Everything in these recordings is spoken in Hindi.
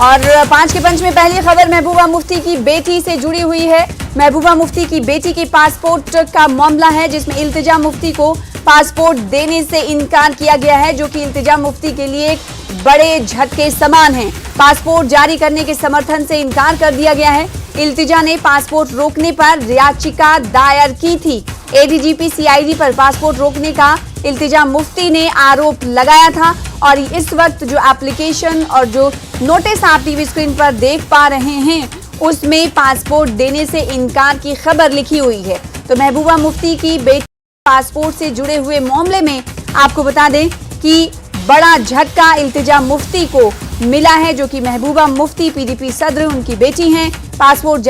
और 5 के पंच में पहली खबर महबूबा मुफ्ती की बेटी से जुड़ी हुई है। महबूबा मुफ्ती की बेटी के पासपोर्ट का मामला है, जिसमें इल्तिजा मुफ्ती को पासपोर्ट देने से इनकार किया गया है, जो कि इल्तिजा मुफ्ती के लिए एक बड़े झटके समान है। पासपोर्ट जारी करने के समर्थन से इनकार कर दिया गया है। इल्तिजा ने पासपोर्ट रोकने पर याचिका दायर की थी। एडीजीपी सीआईडी पर पासपोर्ट रोकने का इल्तिजा मुफ्ती ने आरोप लगाया था और इस वक्त जो एप्लीकेशन और जो नोटिस आप टीवी स्क्रीन पर देख पा रहे हैं, उसमें पासपोर्ट देने से इनकार की खबर लिखी हुई है। तो महबूबा मुफ्ती की बेटी पासपोर्ट से जुड़े हुए मामले में आपको बता दें कि बड़ा झटका इल्तिजा मुफ्ती को मिला है, जो कि महबूबा मुफ्ती पीडीपी सदर उनकी बेटी हैं। पासपोर्ट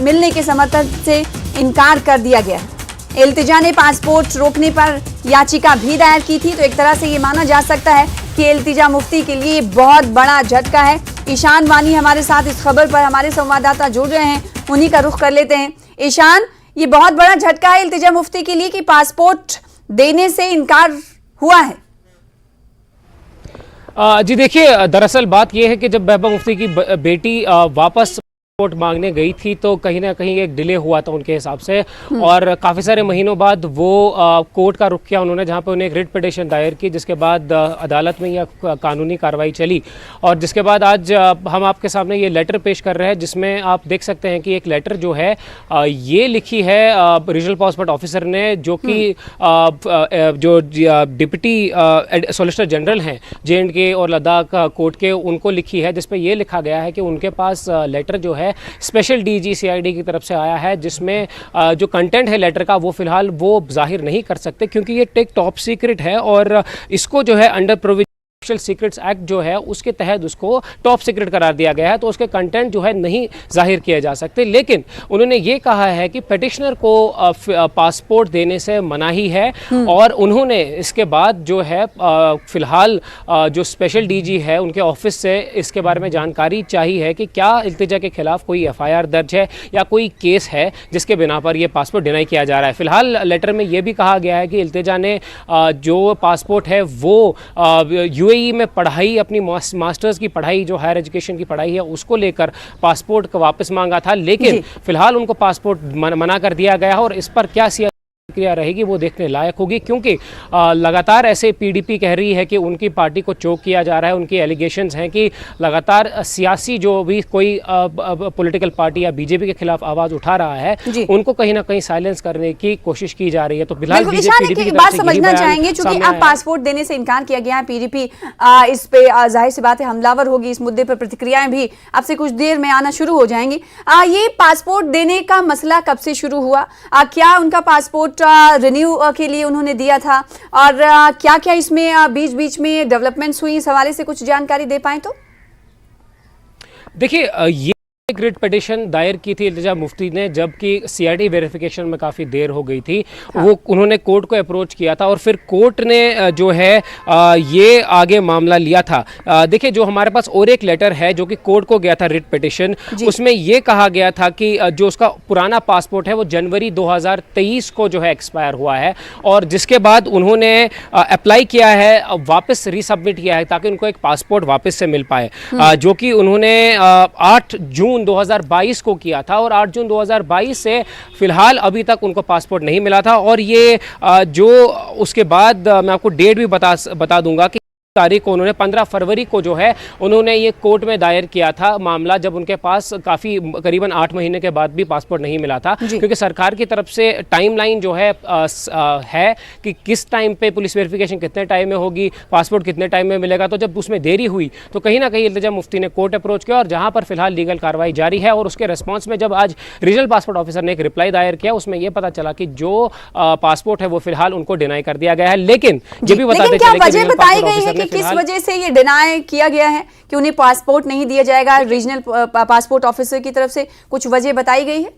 मिलने के समर्थन से इनकार कर दिया गया है। इल्तिजा ने पासपोर्ट रोकने पर याचिका भी दायर की थी। तो एक तरह से ये माना जा सकता है कि इल्तिजा मुफ्ती के लिए बहुत बड़ा झटका है। ईशान वानी हमारे साथ इस खबर पर हमारे संवाददाता जुड़ रहे हैं, उन्हीं का रुख कर लेते हैं। ईशान, ये बहुत बड़ा झटका है इल्तिजा मुफ्ती के लिए कि पासपोर्ट देने से इनकार हुआ है। जी देखिए, दरअसल बात यह है कि जब महबूबा मुफ्ती की बेटी वापस पासपोर्ट मांगने गई थी तो कहीं ना कहीं एक डिले हुआ था उनके हिसाब से, और काफ़ी सारे महीनों बाद वो कोर्ट का रुख किया उन्होंने, जहां पे उन्हें एक रिट पिटीशन दायर की, जिसके बाद अदालत में यह कानूनी कार्रवाई चली। और जिसके बाद आज हम आपके सामने ये लेटर पेश कर रहे हैं, जिसमें आप देख सकते हैं कि एक लेटर जो है ये लिखी है रीजनल पासपोर्ट ऑफिसर ने, जो कि जो डिप्टी सॉलिसिटर जनरल हैं J&K और लद्दाख कोर्ट के, उनको लिखी है, जिसपे ये लिखा गया है कि उनके पास लेटर जो है स्पेशल डीजी सीआईडी की तरफ से आया है, जिसमें जो कंटेंट है लेटर का वो फिलहाल वो जाहिर नहीं कर सकते, क्योंकि ये टेक टॉप सीक्रेट है और इसको जो है अंडर प्रोविजन सीक्रेट्स एक्ट जो है उसके तहत उसको टॉप सीक्रेट करार दिया गया है। तो उसके कंटेंट जो है नहीं जाहिर किए जा सकते। लेकिन उन्होंने ये कहा है कि पिटिशनर को पासपोर्ट देने से मनाही है, और उन्होंने इसके बाद जो है फिलहाल जो स्पेशल डीजी है उनके ऑफिस से इसके बारे में जानकारी चाहिए है कि क्या इल्तिजा के खिलाफ कोई एफआईआर दर्ज है या कोई केस है जिसके बिना पर यह पासपोर्ट डिनाई किया जा रहा है। फिलहाल लेटर में यह भी कहा गया है कि इल्तिजा ने जो पासपोर्ट है वो यूएई में पढ़ाई, अपनी मास्टर्स की पढ़ाई, जो हायर एजुकेशन की पढ़ाई है, उसको लेकर पासपोर्ट को वापस मांगा था, लेकिन फिलहाल उनको पासपोर्ट मना कर दिया गया है। और इस पर क्या क्रिया रहेगी वो देखने लायक होगी, क्योंकि लगातार ऐसे पीडीपी कह रही है कि उनकी पार्टी को चोक किया जा रहा है। उनकी एलिगेशंस हैं कि लगातार सियासी जो भी कोई पॉलिटिकल पार्टी या बीजेपी के खिलाफ आवाज उठा रहा है, उनको कहीं ना कहीं साइलेंस करने की कोशिश की जा रही है। तो फिलहाल बीजेपी की बात समझना चाहेंगे, क्योंकि अब पासपोर्ट देने से इनकार किया गया है। पीडीपी इस पे जाहिर सी बात है हमलावर होगी। इस मुद्दे पर प्रतिक्रियाएं भी आपसे कुछ देर में आना शुरू हो जाएंगी। ये पासपोर्ट देने का मसला कब से शुरू हुआ? क्या उनका पासपोर्ट रिन्यू के लिए उन्होंने दिया था, और क्या क्या इसमें बीच बीच में डेवलपमेंट्स हुई, इस हवाले से कुछ जानकारी दे पाएं तो? देखिए, ये रिट पिटीशन दायर की थी इल्तिजा मुफ्ती ने, जबकि सीआईडी वेरिफिकेशन में काफ़ी देर हो गई थी। वो उन्होंने कोर्ट को अप्रोच किया था और फिर कोर्ट ने जो है ये आगे मामला लिया था। देखिए, जो हमारे पास और एक लेटर है जो कि कोर्ट को गया था रिट पिटीशन, उसमें ये कहा गया था कि जो उसका पुराना पासपोर्ट है वो जनवरी 2023 को जो है एक्सपायर हुआ है, और जिसके बाद उन्होंने अप्लाई किया है, वापस रीसबमिट किया है ताकि उनको एक पासपोर्ट वापस से मिल पाए, जो कि उन्होंने 8 जून 2022 को किया था। और 8 जून 2022 से फिलहाल अभी तक उनको पासपोर्ट नहीं मिला था। और ये जो उसके बाद मैं आपको डेट भी बता दूंगा कि तारीख को उन्होंने 15 फरवरी को जो है उन्होंने ये कोर्ट में दायर किया था मामला, जब उनके पास काफ़ी करीबन 8 महीने के बाद भी पासपोर्ट नहीं मिला था, क्योंकि सरकार की तरफ से टाइमलाइन जो है कि किस टाइम पे पुलिस वेरिफिकेशन कितने टाइम में होगी, पासपोर्ट कितने टाइम में मिलेगा। तो जब उसमें देरी हुई तो कहीं ना कहीं इल्तिजा मुफ्ती ने कोर्ट अप्रोच किया, और जहाँ पर फिलहाल लीगल कार्रवाई जारी है। और उसके रिस्पॉन्स में जब आज रीजनल पासपोर्ट ऑफिसर ने एक रिप्लाई दायर किया, उसमें यह पता चला कि जो पासपोर्ट है वो फिलहाल उनको डिनाई कर दिया गया है। लेकिन ये भी बताते चले कि किस वजह से ये डिनाई किया गया है कि उन्हें पासपोर्ट नहीं दिया जाएगा, रीजनल पासपोर्ट ऑफिसर की तरफ से कुछ वजह बताई गई है?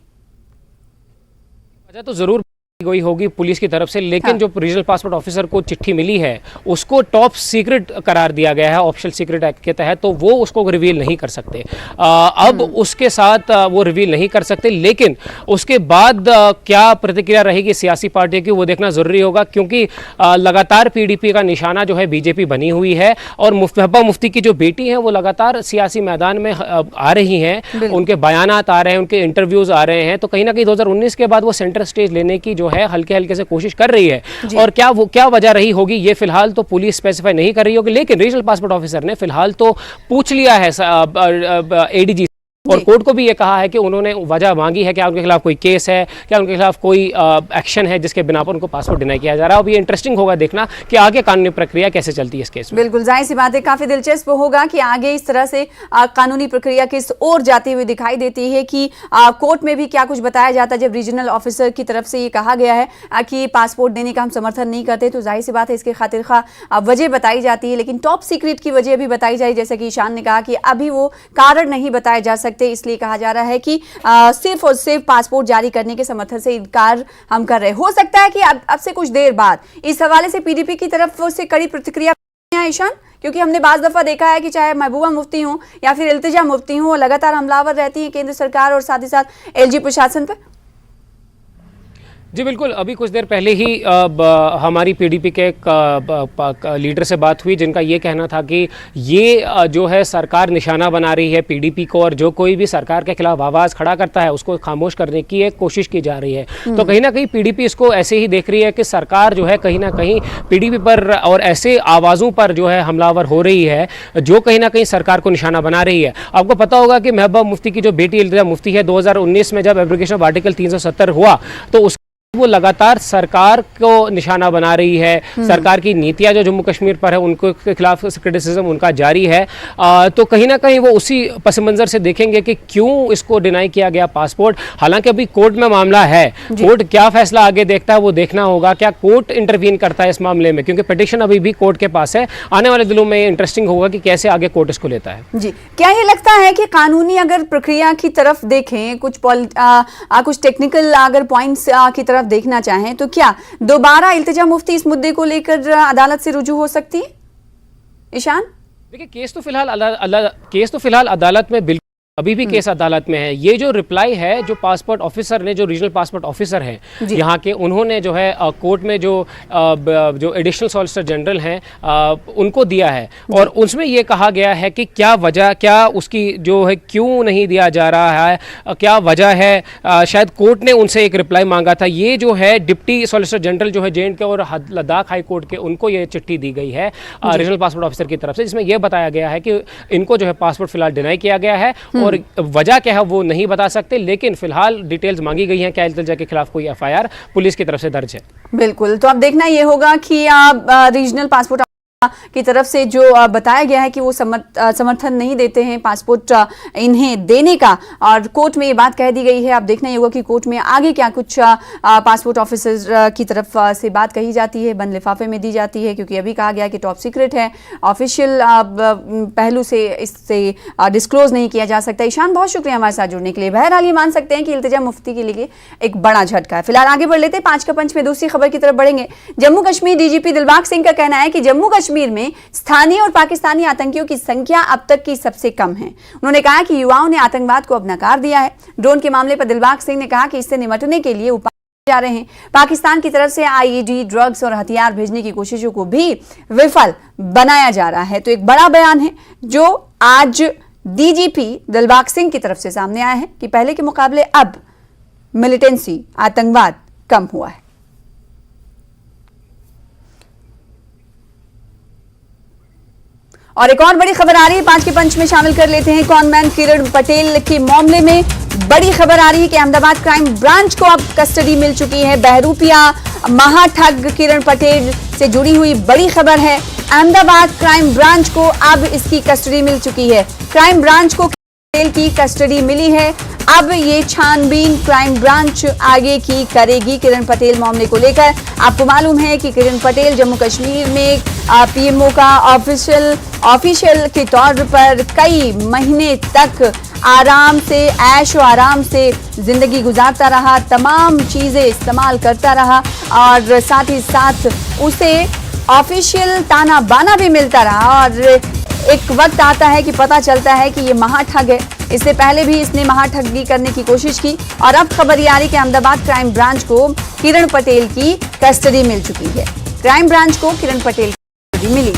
वजह तो जरूर गई होगी पुलिस की तरफ से, लेकिन जो रीजनल पासपोर्ट ऑफिसर को चिट्ठी मिली है उसको टॉप सीक्रेट करार दिया गया है ऑफिशियल सीक्रेट एक्ट के तहत, तो वो उसको रिवील नहीं कर सकते। अब उसके साथ वो रिवील नहीं कर सकते, लेकिन उसके बाद क्या प्रतिक्रिया रहेगी सियासी पार्टी की वो देखना जरूरी होगा, क्योंकि लगातार पीडीपी का निशाना जो है बीजेपी बनी हुई है और महबूबा मुफ्ती की जो बेटी है वो लगातार सियासी मैदान में आ रही हैं, उनके बयानात आ रहे हैं, उनके इंटरव्यूज आ रहे हैं, तो कहीं ना कहीं 2019 के बाद वो सेंटर स्टेज लेने की जो है हल्के हल्के से कोशिश कर रही है। और क्या वजह रही होगी ये फिलहाल तो पुलिस स्पेसिफाई नहीं कर रही होगी, लेकिन रीजनल पासपोर्ट ऑफिसर ने फिलहाल तो पूछ लिया है एडीजी और कोर्ट को भी ये कहा है कि उन्होंने वजह मांगी है, क्या उनके खिलाफ कोई केस है, क्या उनके खिलाफ कोई एक्शन है जिसके बिना पर उनको पासपोर्ट डिनाई किया जा रहा है। अब ये इंटरेस्टिंग होगा देखना कि आगे कानूनी प्रक्रिया कैसे चलती है इस केस में। बिल्कुल जाहिर सी बात है, काफी दिलचस्प होगा कि आगे इस तरह से कानूनी प्रक्रिया किस ओर जाती हुई दिखाई देती है कि कोर्ट में भी क्या कुछ बताया जाता है। जब रीजनल ऑफिसर की तरफ से ये कहा गया है कि पासपोर्ट देने का हम समर्थन नहीं करते, तो जाहिर सी बात है इसके खातिर खा वजह बताई जाती है, लेकिन टॉप सीक्रेट की वजह भी बताई जाए, जैसे कि ईशान ने कहा कि अभी वो कारण नहीं बताए जा सकते, इसलिए कहा जा रहा है कि सिर्फ और सिर्फ पासपोर्ट जारी करने के समर्थन से इनकार हम कर रहे। हो सकता है कि अब से कुछ देर बाद इस हवाले से पीडीपी की तरफ से कड़ी प्रतिक्रिया ईशान, क्योंकि हमने बाज दफा देखा है कि चाहे महबूबा मुफ्ती हो या फिर इल्तिजा मुफ्ती हो, लगातार हमलावर रहती है केंद्र सरकार और साथ ही साथ एलजी प्रशासन पर। जी बिल्कुल, अभी कुछ देर पहले ही हमारी पीडीपी के लीडर से बात हुई जिनका ये कहना था कि ये जो है सरकार निशाना बना रही है पीडीपी को, और जो कोई भी सरकार के खिलाफ आवाज़ खड़ा करता है उसको खामोश करने की एक कोशिश की जा रही है। तो कहीं ना कहीं पीडीपी इसको ऐसे ही देख रही है कि सरकार जो है कहीं ना कहीं पीडीपी पर और ऐसे आवाज़ों पर जो है हमलावर हो रही है जो कहीं ना कहीं सरकार को निशाना बना रही है। आपको पता होगा कि महबूबा मुफ्ती की जो बेटी इल्तिजा मुफ्ती है, 2019 में जब एब्रोगेशन ऑफ आर्टिकल 370 हुआ तो उस वो लगातार सरकार को निशाना बना रही है, सरकार की नीतियां जो जम्मू कश्मीर पर है उनको के खिलाफ क्रिटिसिज्म उनका जारी है। तो कहीं ना कहीं वो उसी पस मंजर से देखेंगे कि क्यों इसको डिनाई किया गया पासपोर्ट। हालांकि अभी कोर्ट में मामला है, कोर्ट क्या फैसला आगे देखता है वो देखना होगा, क्या कोर्ट इंटरवीन करता है इस मामले में, क्योंकि पिटीशन अभी भी कोर्ट के पास है। आने वाले दिनों में इंटरेस्टिंग होगा कि कैसे आगे कोर्ट इसको लेता है। जी, क्या ये लगता है कि कानूनी अगर प्रक्रिया की तरफ देखें, कुछ टेक्निकल अगर पॉइंट्स की तरफ देखना चाहें, तो क्या दोबारा इल्तिजा मुफ्ती इस मुद्दे को लेकर अदालत से रुजू हो सकती है ईशान? देखिए, केस तो फिलहाल अदालत में बिल्कुल अभी भी केस अदालत में है। ये जो रिप्लाई है जो पासपोर्ट ऑफिसर ने, जो रीजनल पासपोर्ट ऑफिसर हैं यहाँ के, उन्होंने जो है कोर्ट में जो एडिशनल सॉलिसिटर जनरल हैं उनको दिया है, और उसमें ये कहा गया है कि क्या वजह, क्या उसकी जो है क्यों नहीं दिया जा रहा है, क्या वजह है। शायद कोर्ट ने उनसे एक रिप्लाई मांगा था। ये जो है डिप्टी सॉलिसिटर जनरल जो है जे&के और लद्दाख हाई कोर्ट के, उनको ये चिट्ठी दी गई है रीजनल पासपोर्ट ऑफिसर की तरफ से, जिसमें यह बताया गया है कि इनको जो है पासपोर्ट फिलहाल डिनाई किया गया है और वजह क्या है वो नहीं बता सकते, लेकिन फिलहाल डिटेल्स मांगी गई हैं क्या इल्तिजा के खिलाफ कोई एफआईआर पुलिस की तरफ से दर्ज है। बिल्कुल, तो अब देखना ये होगा कि रीजनल पासपोर्ट की तरफ से जो बताया गया है कि वो समर्थन नहीं देते हैं पासपोर्ट इन्हें देने का, और कोर्ट में ये बात कह दी गई है। अब देखना ये होगा कि कोर्ट में आगे क्या कुछ पासपोर्ट ऑफिसर की तरफ से बात कही जाती है, बंद लिफाफे में दी जाती है, क्योंकि अभी कहा गया कि टॉप सीक्रेट है, ऑफिशियल पहलू से इससे डिस्क्लोज नहीं किया जा सकता। ईशान, बहुत शुक्रिया हमारे साथ जुड़ने के लिए। बहरहाल ये मान सकते हैं कि इल्तिजा मुफ्ती के लिए एक बड़ा झटका है। फिलहाल आगे बढ़ लेते हैं, 5 का पंच में दूसरी खबर की तरफ बढ़ेंगे। जम्मू कश्मीर डीजीपी दिलबाग सिंह का कहना है कि जम्मू कश्मीर में स्थानीय और पाकिस्तानी आतंकियों की संख्या अब तक की सबसे कम है। उन्होंने कहा कि युवाओं ने आतंकवाद को अब नकार दिया है। ड्रोन के मामले पर दिलबाग सिंह ने कहा कि इससे निपटने के लिए उपाय जा रहे हैं। पाकिस्तान की तरफ से आईईडी, ड्रग्स और हथियार भेजने की कोशिशों को भी विफल बनाया जा रहा है। तो एक बड़ा बयान है जो आज डीजीपी दिलबाग सिंह की तरफ से सामने आया है कि पहले के मुकाबले अब मिलिटेंसी, आतंकवाद कम हुआ है। और एक और बड़ी खबर आ रही है, 5 के पंच में शामिल कर लेते हैं। कॉनमैन किरण पटेल के मामले में बड़ी खबर आ रही है कि अहमदाबाद क्राइम ब्रांच को अब कस्टडी मिल चुकी है। बहरूपिया महाठग किरण पटेल से जुड़ी हुई बड़ी खबर है। अहमदाबाद क्राइम ब्रांच को अब इसकी कस्टडी मिल चुकी है। क्राइम ब्रांच को पटेल की कस्टडी मिली है। अब ये छानबीन क्राइम ब्रांच आगे की करेगी किरण पटेल मामले को लेकर। आपको मालूम है कि किरण पटेल जम्मू कश्मीर में पीएमओ का ऑफिशियल के तौर पर कई महीने तक आराम से, ऐश व आराम से जिंदगी गुजारता रहा, तमाम चीजें इस्तेमाल करता रहा और साथ ही साथ उसे ऑफिशियल ताना बाना भी मिलता रहा। और एक वक्त आता है कि पता चलता है कि ये महाठग है। इससे पहले भी इसने महाठगी करने की कोशिश की और अब खबर ये आ रही कि अहमदाबाद क्राइम ब्रांच को किरण पटेल की कस्टडी मिल चुकी है। क्राइम ब्रांच को किरण पटेल की कस्टडी मिली।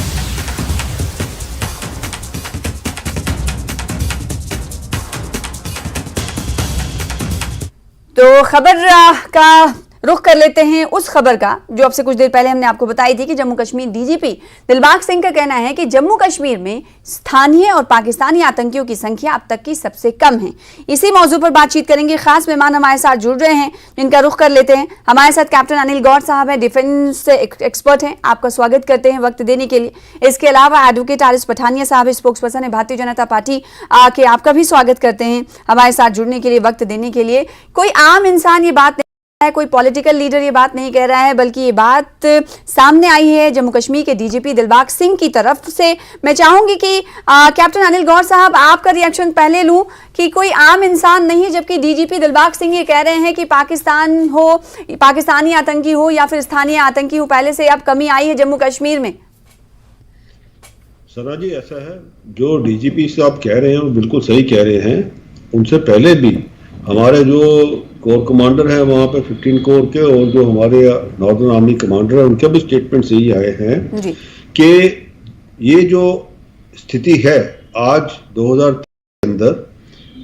तो खबर का रुख कर लेते हैं उस खबर का जो अब से कुछ देर पहले हमने आपको बताई थी कि जम्मू कश्मीर डीजीपी दिलबाग सिंह का कहना है कि जम्मू कश्मीर में स्थानीय और पाकिस्तानी आतंकियों की संख्या अब तक की सबसे कम है। इसी मौजू पर बातचीत करेंगे। खास मेहमान हमारे साथ जुड़ रहे हैं जिनका रुख कर लेते हैं। हमारे साथ कैप्टन अनिल गौड़ साहब हैं, डिफेंस एक्सपर्ट हैं। आपका स्वागत करते हैं वक्त देने के लिए। इसके अलावा एडवोकेट आरिस पठानिया साहब स्पोक्स पर्सन है भारतीय जनता पार्टी के, आपका भी स्वागत करते हैं हमारे साथ जुड़ने के लिए, वक्त देने के लिए। कोई आम इंसान ये बात है, कोई पॉलिटिकल लीडर ये बात नहीं कह रहा है, बल्कि ये बात सामने आई है जम्मू कश्मीर के डीजीपी दिलबाग सिंह की तरफ से। मैं चाहूंगी कि कैप्टन अनिल गौड़ साहब आपका रिएक्शन पहले लूं कि कोई आम इंसान नहीं, जबकि डीजीपी दिलबाग सिंह ये कह रहे हैं कि पाकिस्तान हो, पाकिस्तानी आतंकी हो या फिर स्थानीय आतंकी हो, पहले से अब कमी आई है जम्मू कश्मीर में। सना जी, ऐसा है जो डीजीपी साहब कह रहे हैं वो बिल्कुल सही कह रहे हैं। उनसे पहले भी हमारे जो कोर कमांडर है वहाँ पे 15 कोर के और जो हमारे नॉर्दर्न आर्मी कमांडर है उनके भी स्टेटमेंट से ही आए हैं कि ये जो स्थिति है आज 2000 के अंदर,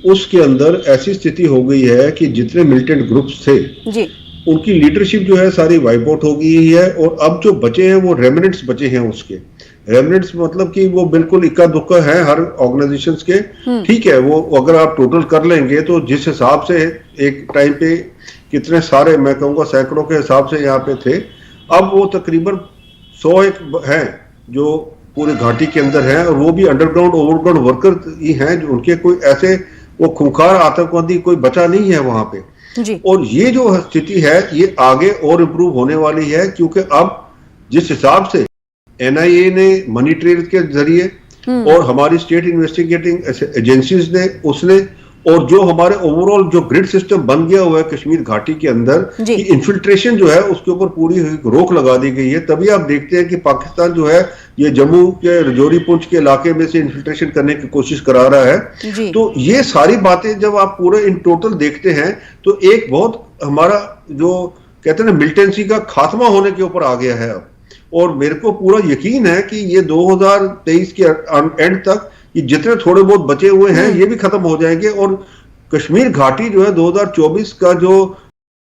उसके अंदर ऐसी स्थिति हो गई है कि जितने मिलिटेंट ग्रुप्स थे जी, उनकी लीडरशिप जो है सारी वाइप आउट हो गई है और अब जो बचे हैं वो रेमिनेंट्स बचे हैं। उसके रेमिनेंट्स मतलब कि वो बिल्कुल इक्का दुक्का है हर ऑर्गेनाइजेशंस के। ठीक है, वो अगर आप टोटल कर लेंगे तो जिस हिसाब से एक टाइम पे कितने सारे, मैं कहूँगा सैकड़ों के हिसाब से यहाँ पे थे, अब वो तकरीबन 100 एक हैं जो पूरे घाटी के अंदर हैं और वो भी अंडरग्राउंड ओवरग्राउंड वर्कर ही हैं। जो उनके कोई ऐसे वो खूंखार आतंकवादी कोई बचा नहीं है वहां पे जी। और ये जो स्थिति है ये आगे और इम्प्रूव होने वाली है, क्योंकि अब जिस हिसाब से एनआईए ने मनी ट्रेल के जरिए और हमारी स्टेट इन्वेस्टिगेटिंग एजेंसीज ने उसने और जो हमारे ओवरऑल जो ग्रिड सिस्टम बन गया हुआ है कश्मीर घाटी के अंदर की इन्फिल्ट्रेशन जो है उसके ऊपर पूरी रोक लगा दी गई है। तभी आप देखते हैं कि पाकिस्तान जो है ये जम्मू के रजौरी पुंछ के इलाके में से इन्फिल्ट्रेशन करने की कोशिश करा रहा है। तो ये सारी बातें जब आप पूरे इन टोटल देखते हैं तो एक बहुत हमारा जो कहते हैं ना मिलिटेंसी का खात्मा होने के ऊपर आ गया है अब। और मेरे को पूरा यकीन है कि ये 2023 के एंड तक ये जितने थोड़े बहुत बचे हुए हैं ये भी खत्म हो जाएंगे और कश्मीर घाटी जो है 2024 का जो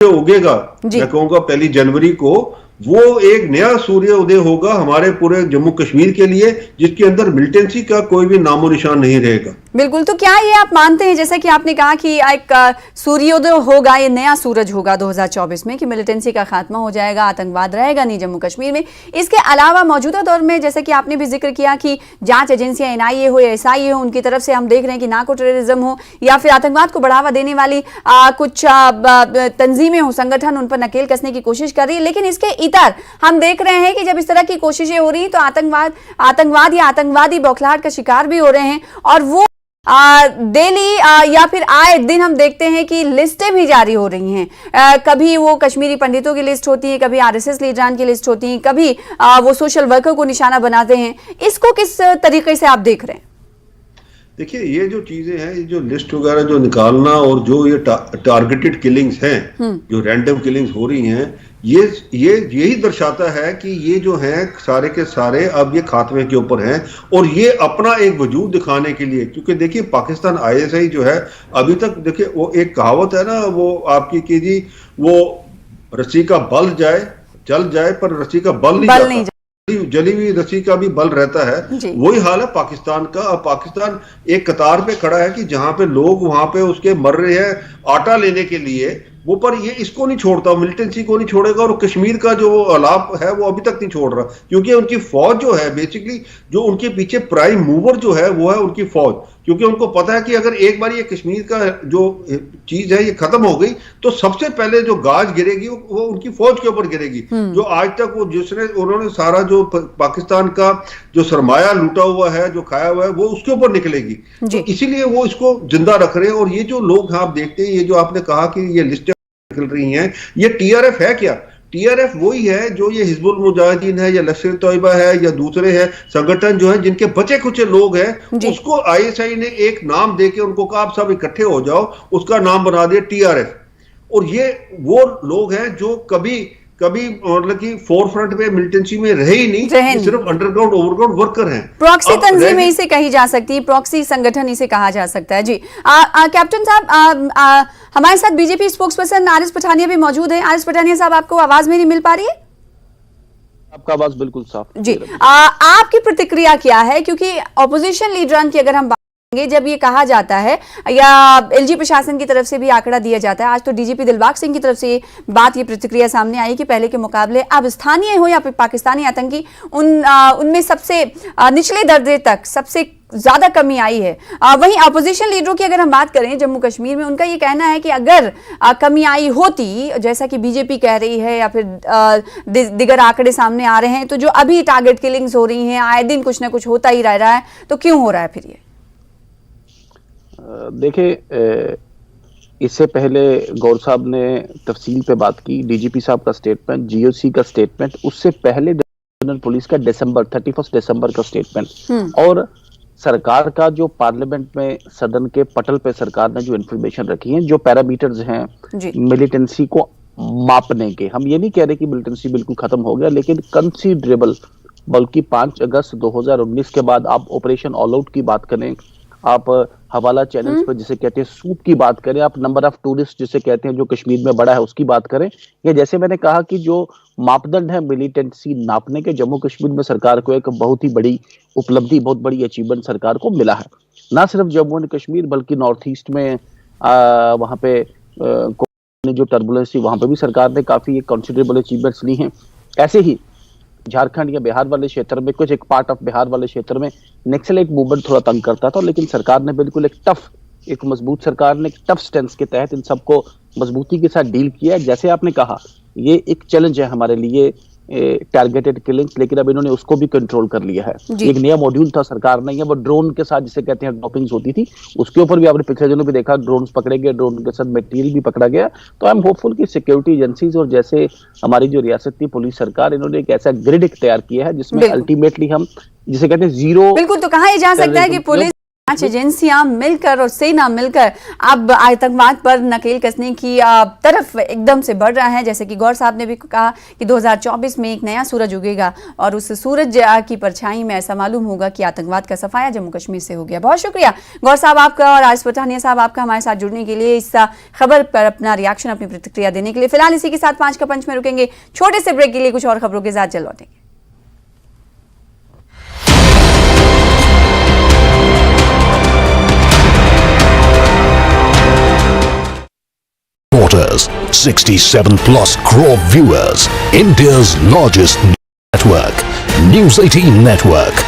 उगेगा, मैं कहूँगा 1 जनवरी को, वो एक नया सूर्य उदय होगा हमारे पूरे जम्मू कश्मीर के लिए, जिसके अंदर मिलिटेंसी का कोई भी नामो निशान नहीं रहेगा। बिल्कुल। तो क्या ये आप मानते हैं, जैसे कि आपने कहा कि एक सूर्योदय होगा, ये नया सूरज होगा 2024 में, कि मिलिटेंसी का खात्मा हो जाएगा, आतंकवाद रहेगा नहीं जम्मू कश्मीर में। इसके अलावा मौजूदा दौर में जैसे कि आपने भी जिक्र किया कि जांच एजेंसियां एनआईए हो या एसआईए हो, उनकी तरफ से हम देख रहे हैं कि नार्को टेररिज्म हो या फिर आतंकवाद को बढ़ावा देने वाली कुछ तंजीमें हो, संगठन उन पर नकेल कसने की कोशिश कर रही है। लेकिन इसके इतर हम देख रहे हैं कि जब इस तरह की कोशिशें हो रही हैं तो आतंकवाद या आतंकवादी बौखलाहट का शिकार भी हो रहे हैं और वो डेली या फिर आए दिन हम देखते हैं कि लिस्टें भी जारी हो रही हैं। कभी वो कश्मीरी पंडितों की लिस्ट होती है, कभी आरएसएस लीडरान की लिस्ट होती है, कभी वो सोशल वर्कर को निशाना बनाते हैं। इसको किस तरीके से आप देख रहे हैं? देखिए, ये जो चीजें हैं, ये जो लिस्ट वगैरह जो निकालना और जो ये टारगेटेड किलिंग्स हैं, जो रैंडम किलिंग्स हो रही हैं, ये यही दर्शाता है कि ये जो हैं सारे के सारे अब ये खात्मे के ऊपर हैं और ये अपना एक वजूद दिखाने के लिए, क्योंकि देखिए पाकिस्तान आईएसआई जो है अभी तक, देखिए वो एक कहावत है ना वो आपकी कि जी वो रस्सी का बल जाए चल जाए पर रस्सी का बल नहीं जाता, जली हुई रस्सी का भी बल रहता है। वही हाल है पाकिस्तान का। अब पाकिस्तान एक कतार पे खड़ा है कि जहां पे लोग वहां पे उसके मर रहे हैं आटा लेने के लिए, वो पर ये इसको नहीं छोड़ता, मिलिटेंसी को नहीं छोड़ेगा और कश्मीर का जो अलाप है वो अभी तक नहीं छोड़ रहा, क्योंकि उनकी फौज जो है बेसिकली जो उनके पीछे प्राइम मूवर जो है वो है उनकी फौज, क्योंकि उनको पता है कि अगर एक बार ये कश्मीर का जो चीज है ये खत्म हो गई तो सबसे पहले जो गाज गिरेगी वो उनकी फौज के ऊपर गिरेगी, जो आज तक वो जिसने उन्होंने सारा जो पाकिस्तान का जो सरमाया लूटा हुआ है, जो खाया हुआ है, वो उसके ऊपर निकलेगी। तो इसीलिए वो इसको जिंदा रख रहे हैं। और ये जो लोग आप देखते हैं, ये जो आपने कहा कि ये लिस्टें निकल रही हैं, ये टीआरएफ है क्या? टीआरएफ वही है जो ये हिजबुल मुजाहिदीन है या लश्कर तोयबा है या दूसरे हैं संगठन जो है जिनके बचे कुछ लोग हैं, उसको आईएसआई ने एक नाम देके उनको कहा आप सब इकट्ठे हो जाओ, उसका नाम बना दिया टीआरएफ। और ये वो लोग हैं जो कभी मतलब कि फोरफ्रंट में मिलिटेंसी में रहे ही नहीं, सिर्फ अंडरग्राउंड ओवरग्राउंड वर्कर हैं। प्रॉक्सी तंजीम इसे कही जा सकती है, प्रॉक्सी संगठन इसे कहा जा सकता है। जी कैप्टन साहब, हमारे साथ BJP spokes person Aaris Pathania भी मौजूद है। आरिस पठानिया साहब, आपको आवाज मेरी मिल पा रही है? आपका आवाज बिल्कुल साफ जी। आपकी प्रतिक्रिया क्या है, क्योंकि ऑपोजिशन लीडरान की अगर हम जब ये कहा जाता है या एलजी प्रशासन की तरफ से भी आंकड़ा दिया जाता है, आज तो डीजीपी दिलबाग सिंह की तरफ से ये प्रतिक्रिया सामने आई कि पहले के मुकाबले अब स्थानीय हो या पाकिस्तानी आतंकी उनमें सबसे निचले दर्जे तक सबसे ज्यादा कमी आई है। वहीं अपोजिशन लीडरों की अगर हम बात करें जम्मू कश्मीर में, उनका ये कहना है कि अगर कमी आई होती, जैसा कि बीजेपी कह रही है या फिर दिगर आंकड़े सामने आ रहे हैं, तो जो अभी टारगेट किलिंग्स हो रही हैं, आए दिन कुछ ना कुछ होता ही रह रहा है, तो क्यों हो रहा है फिर ये? देखिए, इससे पहले गौर साहब ने तफसील पे बात की, डीजीपी साहब का स्टेटमेंट, जीओसी का स्टेटमेंट, उससे पहले जनरल पुलिस का 31 दिसंबर का स्टेटमेंट, और सरकार का जो पार्लियामेंट में सदन के पटल पे सरकार ने जो इन्फॉर्मेशन रखी है, जो पैरामीटर्स हैं मिलिटेंसी को मापने के, हम ये नहीं कह रहे कि मिलिटेंसी बिल्कुल खत्म हो गया, लेकिन कंसीडरेबल, बल्कि 5 अगस्त 2019 के बाद आप ऑपरेशन ऑल आउट की बात करें, आप हवाला चैनल्स पर जिसे कहते हैं सूप की बात करें, आप नंबर ऑफ टूरिस्ट जिसे कहते हैं जो कश्मीर में बड़ा है उसकी बात करें, या जैसे मैंने कहा कि जो मापदंड है मिलिटेंसी नापने के, जम्मू कश्मीर में सरकार को एक बहुत ही बड़ी उपलब्धि, बहुत बड़ी अचीवमेंट सरकार को मिला है। ना सिर्फ जम्मू एंड कश्मीर बल्कि नॉर्थ ईस्ट में वहां पे जो टर्बुलेंस थी वहां पे भी सरकार ने काफी कंसिडरेबल अचीवमेंट्स ली हैं। ऐसे ही झारखंड या बिहार वाले क्षेत्र में, कुछ एक पार्ट ऑफ बिहार वाले क्षेत्र में नक्सलाइट मूवमेंट थोड़ा तंग करता था, लेकिन सरकार ने बिल्कुल एक मजबूत सरकार ने एक टफ स्टैंस के तहत इन सबको मजबूती के साथ डील किया। जैसे आपने कहा, ये एक चैलेंज है हमारे लिए टारगेटेड किलिंग्स, लेकिन अब इन्होंने उसको भी कंट्रोल कर लिया है। एक नया मॉड्यूल था सरकार ने, वो ड्रोन के साथ जिसे कहते हैं ड्रॉपिंग्स होती थी, उसके ऊपर भी आपने पिछले दिनों भी देखा ड्रोन पकड़े गए, ड्रोन के साथ मटेरियल भी पकड़ा गया। तो आई एम होपफुल कि सिक्योरिटी एजेंसीज और जैसे हमारी जो रियासती पुलिस सरकार, इन्होंने एक ऐसा ग्रिड तैयार किया है जिसमें अल्टीमेटली हम जिसे कहते हैं जीरो, बिल्कुल, तो कहा जा सकता है कि पुलिस 5 एजेंसियां मिलकर और सेना मिलकर अब आतंकवाद पर नकेल कसने की तरफ एकदम से बढ़ रहा है। जैसे कि गौर साहब ने भी कहा कि 2024 में एक नया सूरज उगेगा और उस सूरज की परछाई में ऐसा मालूम होगा कि आतंकवाद का सफाया जम्मू कश्मीर से हो गया। बहुत शुक्रिया गौर साहब आपका और आरिस पठानिया साहब आपका हमारे साथ जुड़ने के लिए, इस खबर पर अपना रिएक्शन, अपनी प्रतिक्रिया देने के लिए। फिलहाल इसी के साथ 5 का पंच में रुकेंगे, छोटे से ब्रेक के लिए कुछ और खबरों के साथ जल्द लौटेंगे। Reporters, 67 plus crore viewers, India's largest network, News 18 Network.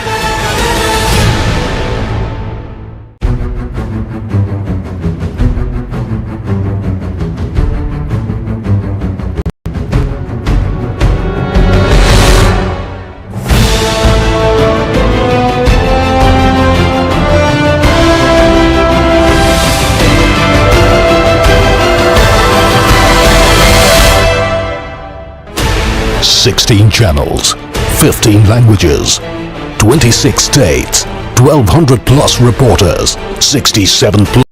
Sixteen channels, 15 languages, 26 states, 1200 plus reporters, 67 plus.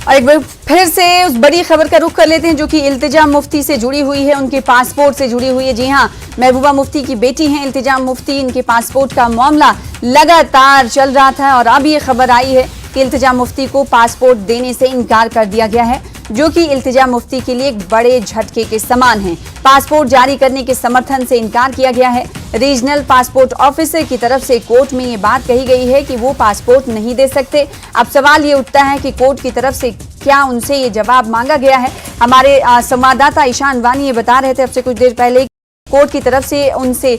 और एक बार फिर से उस बड़ी खबर का रुख कर लेते हैं जो कि इल्तिजा मुफ्ती से जुड़ी हुई है, उनके पासपोर्ट से जुड़ी हुई है। जी हां, महबूबा मुफ्ती की बेटी हैं इल्तिजा मुफ्ती, इनके पासपोर्ट का मामला लगातार चल रहा था और अब ये खबर आई है कि इल्तिजा मुफ्ती को पासपोर्ट देने से इनकार कर दिया गया है, जो कि इल्तिजा मुफ्ती के लिए एक बड़े झटके के समान है। पासपोर्ट जारी करने के समर्थन से इनकार किया गया है। रीजनल पासपोर्ट ऑफिसर की तरफ से कोर्ट में ये बात कही गई है कि वो पासपोर्ट नहीं दे सकते। अब सवाल ये उठता है कि कोर्ट की तरफ से क्या उनसे ये जवाब मांगा गया है। हमारे संवाददाता ईशान वानी ये बता रहे थे अब से कुछ देर पहले कोर्ट की तरफ से उनसे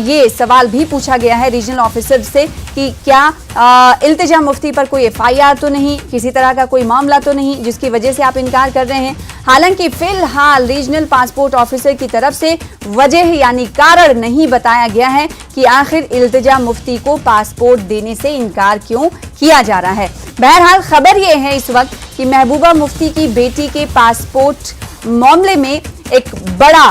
ये सवाल भी पूछा गया है रीजनल ऑफिसर से कि क्या इल्तिजा मुफ्ती पर कोई FIR तो नहीं, किसी तरह का कोई मामला तो नहीं जिसकी वजह से आप इनकार कर रहे हैं। हालांकि फिलहाल रीजनल पासपोर्ट ऑफिसर की तरफ से वजह यानी कारण नहीं बताया गया है कि आखिर इल्तिजा मुफ्ती को पासपोर्ट देने से इनकार क्यों किया जा रहा है। बहरहाल खबर यह है इस वक्त कि महबूबा मुफ्ती की बेटी के पासपोर्ट मामले में एक बड़ा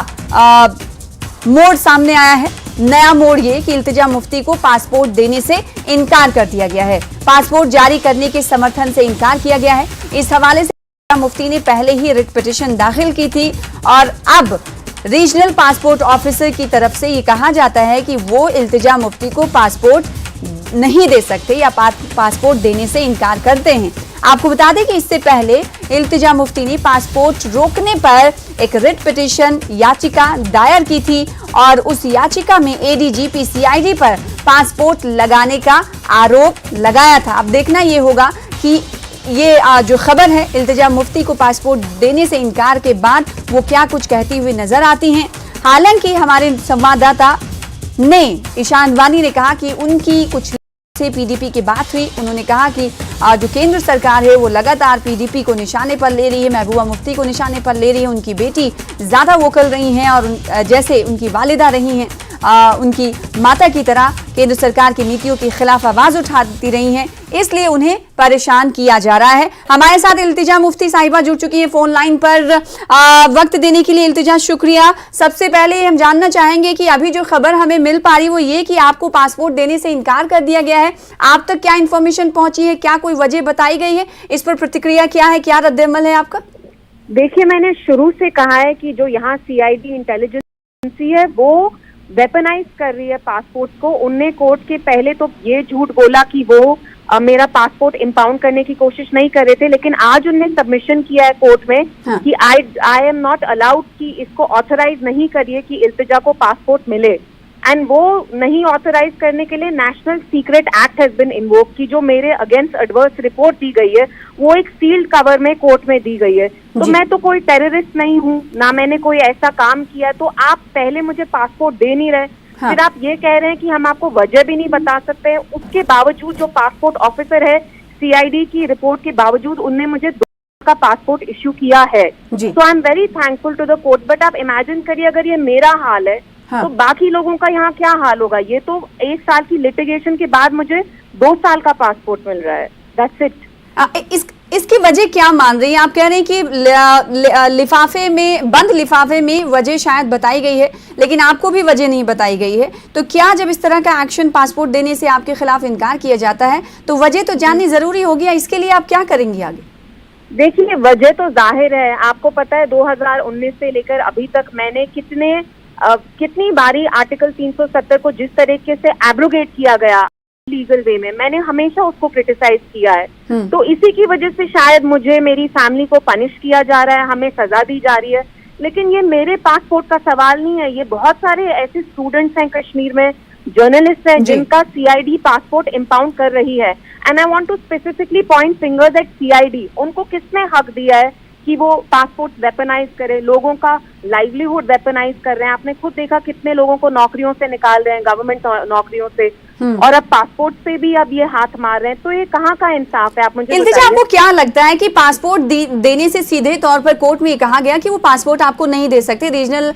मोड़ सामने आया है। नया मोड़ ये कि इल्तिजा मुफ्ती को पासपोर्ट देने से इनकार कर दिया गया है, पासपोर्ट जारी करने के समर्थन से इनकार किया गया है। इस हवाले से मुफ्ती ने पहले ही रिट पिटीशन दाखिल की थी और अब रीजनल पासपोर्ट ऑफिसर की तरफ से ये कहा जाता है कि वो इल्तिजा मुफ्ती को पासपोर्ट नहीं दे सकते या पासपोर्ट देने से इनकार करते हैं। आपको बता दें कि इससे पहले इल्तिजा मुफ्ती ने पासपोर्ट रोकने पर एक रिट पिटीशन याचिका दायर की थी और उस याचिका में ADGP CID पर पासपोर्ट लगाने का आरोप लगाया था। अब देखना ये होगा कि ये जो खबर है इल्तिजा मुफ्ती को पासपोर्ट देने से इनकार के बाद वो क्या कुछ कहती हुई नजर आती हैं। हालांकि हमारे संवाददाता ने ईशान वानी ने कहा कि उनकी कुछ से PDP की बात हुई। उन्होंने कहा कि जो केंद्र सरकार है वो लगातार PDP को निशाने पर ले रही है, महबूबा मुफ्ती को निशाने पर ले रही है। उनकी बेटी ज्यादा वोकल रही हैं और जैसे उनकी वालिदा रही हैं, उनकी माता की तरह केंद्र सरकार की नीतियों के खिलाफ आवाज उठाती रही हैं, इसलिए उन्हें परेशान किया जा रहा है। हमारे साथ इल्तिजा मुफ्ती साहिबा जुड़ चुकी हैं फोन लाइन पर। वक्त देने के लिए इल्तिजा शुक्रिया। सबसे पहले हम जानना चाहेंगे कि अभी जो खबर हमें मिल पा रही वो ये कि आपको पासपोर्ट देने से इनकार कर दिया गया है, आप तक क्या इन्फॉर्मेशन पहुंची है, क्या कोई वजह बताई गई है, इस पर प्रतिक्रिया क्या है, क्या रद्द-ए-अमल है आपका? देखिए, मैंने शुरू से कहा है कि जो यहाँ CID इंटेलिजेंस एजेंसी है वो वेपनाइज कर रही है पासपोर्ट को। उनने कोर्ट के पहले तो ये झूठ बोला कि वो मेरा पासपोर्ट इंपाउंड करने की कोशिश नहीं कर रहे थे, लेकिन आज उनने सबमिशन किया है कोर्ट में कि आई एम नॉट अलाउड, कि इसको ऑथराइज नहीं करिए कि इल्तिजा को पासपोर्ट मिले। एंड वो नहीं ऑथराइज करने के लिए national secret act has been invoke, की जो मेरे अगेंस्ट एडवर्स रिपोर्ट दी गई है वो एक सील्ड कवर में कोर्ट में दी गई है। तो मैं तो कोई टेररिस्ट नहीं हूँ, ना मैंने कोई ऐसा काम किया। तो आप पहले मुझे पासपोर्ट दे नहीं रहे, फिर आप ये कह रहे हैं कि हम आपको वजह भी नहीं बता सकते। उसके बावजूद जो पासपोर्ट ऑफिसर है CID की रिपोर्ट के बावजूद उनने मुझे 2 का पासपोर्ट इश्यू किया है। तो I am very thankful to the court. But आप इमेजिन करिए अगर ये मेरा हाल है तो बाकी लोगों का यहाँ क्या हाल होगा। ये तो 1 साल की लिटिगेशन के बाद मुझे 2 साल का पासपोर्ट मिल रहा है। That's it. इसकी वजह क्या मान रही हैं? आप कह रहे हैं कि लिफाफे में, बंद लिफाफे में वजह शायद बताई गई है, लेकिन आपको भी वजह नहीं बताई गई है। तो क्या जब इस तरह का एक्शन पासपोर्ट देने से आपके खिलाफ इनकार किया जाता है तो वजह तो जाननी जरूरी होगी, इसके लिए आप क्या करेंगी आगे? देखिए, वजह तो जाहिर है। आपको पता है 2019 से लेकर अभी तक मैंने कितनी बारी आर्टिकल 370 को जिस तरीके से एब्रोगेट किया गया लीगल वे में, मैंने हमेशा उसको क्रिटिसाइज किया है। तो इसी की वजह से शायद मुझे, मेरी फैमिली को पनिश किया जा रहा है, हमें सजा दी जा रही है। लेकिन ये मेरे पासपोर्ट का सवाल नहीं है। ये बहुत सारे ऐसे स्टूडेंट्स हैं कश्मीर में, जर्नलिस्ट हैं जिनका CID पासपोर्ट इंपाउंड कर रही है। And I want to specifically point fingers at CID। उनको किसने हक दिया है कि वो पासपोर्ट वेपनाइज करे, लोगों का लाइवलीहुड वेपनाइज कर रहे हैं। आपने खुद देखा कितने लोगों को नौकरियों से निकाल रहे हैं, गवर्नमेंट नौकरियों से, और अब पासपोर्ट से भी अब ये हाथ मार रहे हैं। तो ये कहाँ का इंसाफ है? आप मुझे इल्तिजा, आपको क्या लगता है कि पासपोर्ट देने से सीधे तौर पर कोर्ट में ये कहा गया कि वो पासपोर्ट आपको नहीं दे सकते, रीजनल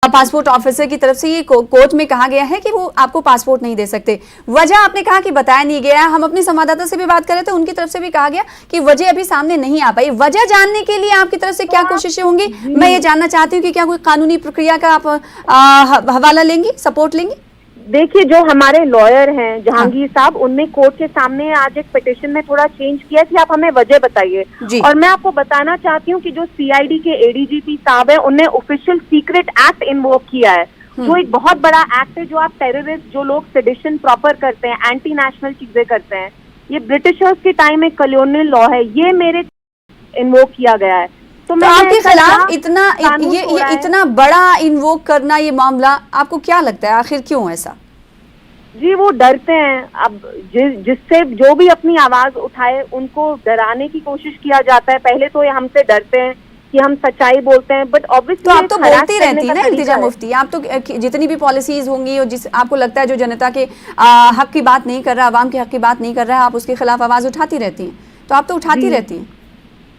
पासपोर्ट ऑफिसर की तरफ से ये कोर्ट में कहा गया है कि वो आपको पासपोर्ट नहीं दे सकते। वजह आपने कहा कि बताया नहीं गया। हम अपने संवाददाता से भी बात कर रहे थे, उनकी तरफ से भी कहा गया कि वजह अभी सामने नहीं आ पाई। वजह जानने के लिए आपकी तरफ से क्या कोशिशें होंगी? मैं ये जानना चाहती हूँ कि क्या कोई कानूनी प्रक्रिया का आप हवाला लेंगी, सपोर्ट लेंगी? देखिए, जो हमारे लॉयर हैं जहांगीर साहब, उनने कोर्ट के सामने आज एक पिटीशन में थोड़ा चेंज किया कि आप हमें वजह बताइए। और मैं आपको बताना चाहती हूँ कि जो CID के ADGP साहब है, उनने ऑफिशियल सीक्रेट एक्ट इन्वोक किया है, जो एक बहुत बड़ा एक्ट है। जो आप टेररिस्ट, जो लोग सेडिशन प्रॉपर करते हैं, एंटी नेशनल चीजें करते हैं, ये ब्रिटिशर्स के टाइम में कॉलोनियल लॉ है, ये मेरे इन्वोक किया गया है। तो आपके खिलाफ इतना बड़ा इन्वोक करना, ये मामला आपको क्या लगता है आखिर क्यों ऐसा? जी, वो डरते हैं। अब जिससे जो भी अपनी आवाज उठाए उनको डराने की कोशिश किया जाता है। पहले तो ये हमसे डरते हैं कि हम सच्चाई बोलते हैं, बट ऑब्वियसली तो आप तो बोलती रहती है ना इल्तिजा मुफ्ती, आप तो जितनी भी पॉलिसीज होंगी और जिस आपको लगता है जो जनता के हक की बात नहीं कर रहा, आवाम के हक की बात नहीं कर रहा है, आप उसके खिलाफ आवाज उठाती रहती हैं, तो आप तो उठाती रहती हैं।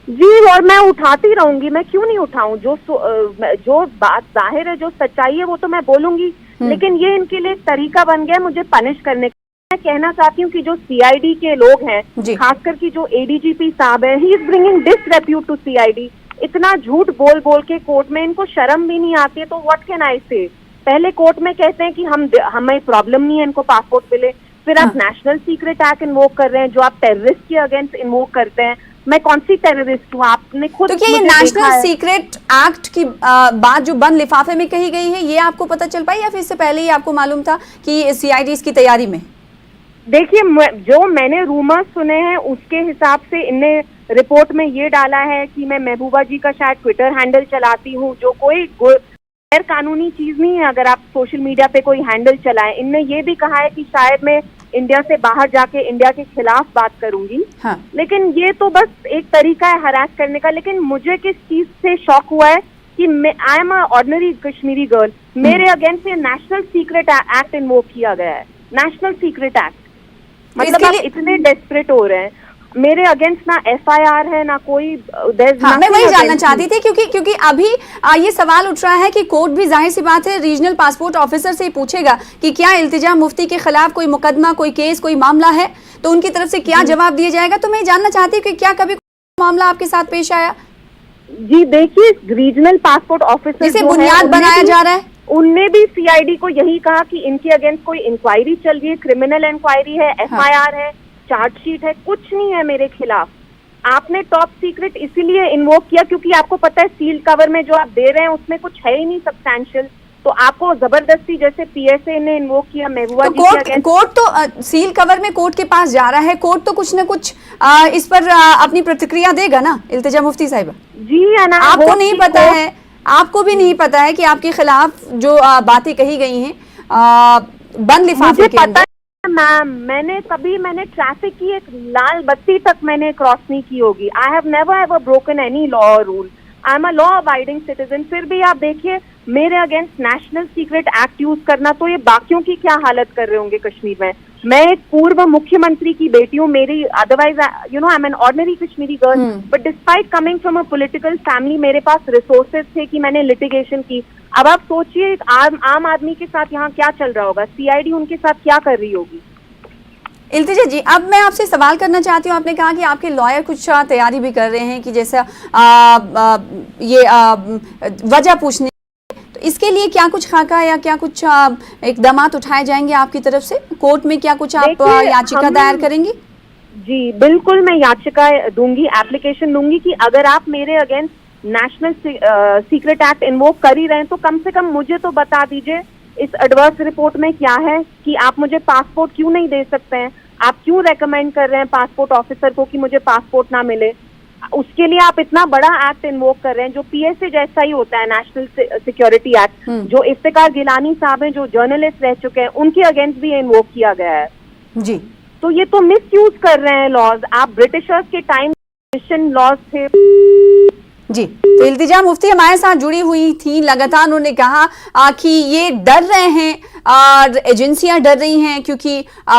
जी, और मैं उठाती रहूंगी, मैं क्यों नहीं उठाऊं? जो बात जाहिर है, जो सच्चाई है, वो तो मैं बोलूंगी, लेकिन ये इनके लिए एक तरीका बन गया मुझे पनिश करने का। मैं कहना चाहती हूँ कि जो सीआईडी के लोग हैं, खासकर की जो एडीजीपी साहब है, he is bringing disrepute to CID. इतना झूठ बोल बोल के कोर्ट में इनको शर्म भी नहीं आती है, तो व्हाट कैन आई से? पहले कोर्ट में कहते हैं कि हमें प्रॉब्लम नहीं है इनको पासपोर्ट मिले, फिर आप नेशनल सीक्रेट एक्ट इन्वोक कर रहे हैं, जो आप टेररिस्ट के अगेंस्ट इन्वोक करते हैं। मैं कौन सी टेररिस्ट हूँ? आपने खुद तो क्या ये नेशनल सीक्रेट एक्ट की बात जो बंद लिफाफे में कही गई है, ये आपको पता चल पाई या फिर इससे पहले ही आपको मालूम था कि सीआईडी इसकी तैयारी में? देखिए, जो मैंने रूमर्स सुने हैं उसके हिसाब से इनने रिपोर्ट में ये डाला है कि मैं महबूबा जी का शायद ट्विटर हैंडल चलाती हूँ, जो कोई गैर कानूनी चीज नहीं है अगर आप सोशल मीडिया पे कोई हैंडल चलाएं। इनने ये भी कहा है कि शायद मैं इंडिया से बाहर जाके इंडिया के खिलाफ बात करूंगी। हाँ। लेकिन ये तो बस एक तरीका है हरास करने का। लेकिन मुझे किस चीज से शॉक हुआ है कि आई am a ordinary Kashmiri girl, मेरे अगेंस्ट ये नेशनल सीक्रेट एक्ट इन्वोक किया गया है, नेशनल सीक्रेट एक्ट। मतलब आप इतने डेस्परेट हो रहे हैं, मेरे अगेंस्ट ना एफआईआर है ना कोई। हाँ, मैं वही जानना चाहती थी क्योंकि अभी ये सवाल उठ रहा है कि कोर्ट भी जाहिर सी बात है रीजनल पासपोर्ट ऑफिसर से ही पूछेगा कि क्या इल्तिजा मुफ्ती के खिलाफ कोई मुकदमा, कोई केस, कोई मामला है, तो उनकी तरफ से क्या जवाब दिया जाएगा। तो मैं जानना चाहती हूँ कि क्या कभी मामला आपके साथ पेश आया? जी देखिए, रीजनल पासपोर्ट ऑफिसर जिसे बुनियाद बनाया जा रहा है, उनने भी सीआईडी को यही कहा कि इनके अगेंस्ट कोई इंक्वायरी चल रही है, क्रिमिनल इंक्वायरी है, एफआईआर है, चार्जशीट है, कुछ नहीं है मेरे खिलाफ। आपने टॉप सीक्रेट इसीलिए इन्वोक किया क्योंकि आपको पता है सील कवर में जो आप दे रहे हैं उसमें कुछ है ही नहीं सब्सटैंशियल, तो आपको जबरदस्ती जैसे पीएसए ने इन्वोक किया महबूबा जी के अगेंस्ट। कोर्ट तो सील कवर में कोर्ट के पास जा रहा है, कोर्ट तो कुछ न कुछ इस पर अपनी प्रतिक्रिया देगा ना इल्तिजा मुफ्ती साहिबा? जी है ना। आपको नहीं पता है, आपको भी नहीं पता है कि आपके खिलाफ जो बातें कही गई हैं बंद लिफाफे के अंदर? मैम, मैंने ट्रैफिक की एक लाल बत्ती तक मैंने क्रॉस नहीं की होगी। I have never ever broken any law और rule. I am a law abiding citizen. फिर भी आप देखिए मेरे against national secret act use करना, तो ये बाकियों की क्या हालत कर रहे होंगे कश्मीर में। मैं एक पूर्व मुख्यमंत्री की बेटी हूँ, मेरी otherwise I am an ordinary Kashmiri girl, but despite coming from a political family मेरे पास रिसोर्सेज थे कि मैंने लिटिगेशन की। अब आप सोचिए एक आम आदमी के साथ यहाँ क्या चल रहा होगा, सीआईडी उनके साथ क्या कर रही होगी। इल्तिजा जी, अब मैं आपसे सवाल करना चाहती हूँ, आपने कहा कि आपके लॉयर कुछ तैयारी भी कर रहे हैं कि जैसा वजह पूछने, तो इसके लिए क्या कुछ खाका या क्या कुछ इकदामात उठाए जाएंगे आपकी तरफ से? कोर्ट में क्या कुछ आप याचिका दायर करेंगी? जी बिल्कुल, मैं याचिका दूंगी, एप्लीकेशन दूंगी कि अगर आप मेरे against national secret act invoke कर ही रहे हैं तो कम से कम मुझे तो बता दीजिए इस एडवर्स रिपोर्ट में क्या है कि आप मुझे पासपोर्ट क्यों नहीं दे सकते हैं। आप क्यों रेकमेंड कर रहे हैं पासपोर्ट ऑफिसर को कि मुझे पासपोर्ट ना मिले? उसके लिए आप इतना बड़ा एक्ट इन्वोक कर रहे हैं जो पीएसए जैसा ही होता है, नेशनल सिक्योरिटी एक्ट, जो इफ्तिकार गिलानी साहब हैं जो जर्नलिस्ट रह चुके हैं, उनके अगेंस्ट भी इन्वोक किया गया है। जी, तो ये तो मिसयूज कर रहे हैं लॉज। आप ब्रिटिशर्स के टाइम लॉज थे। जी, तो इल्तिजा मुफ्ती हमारे साथ जुड़ी हुई थी, लगातार उन्होंने कहा कि ये डर रहे हैं और एजेंसियां डर रही हैं क्योंकि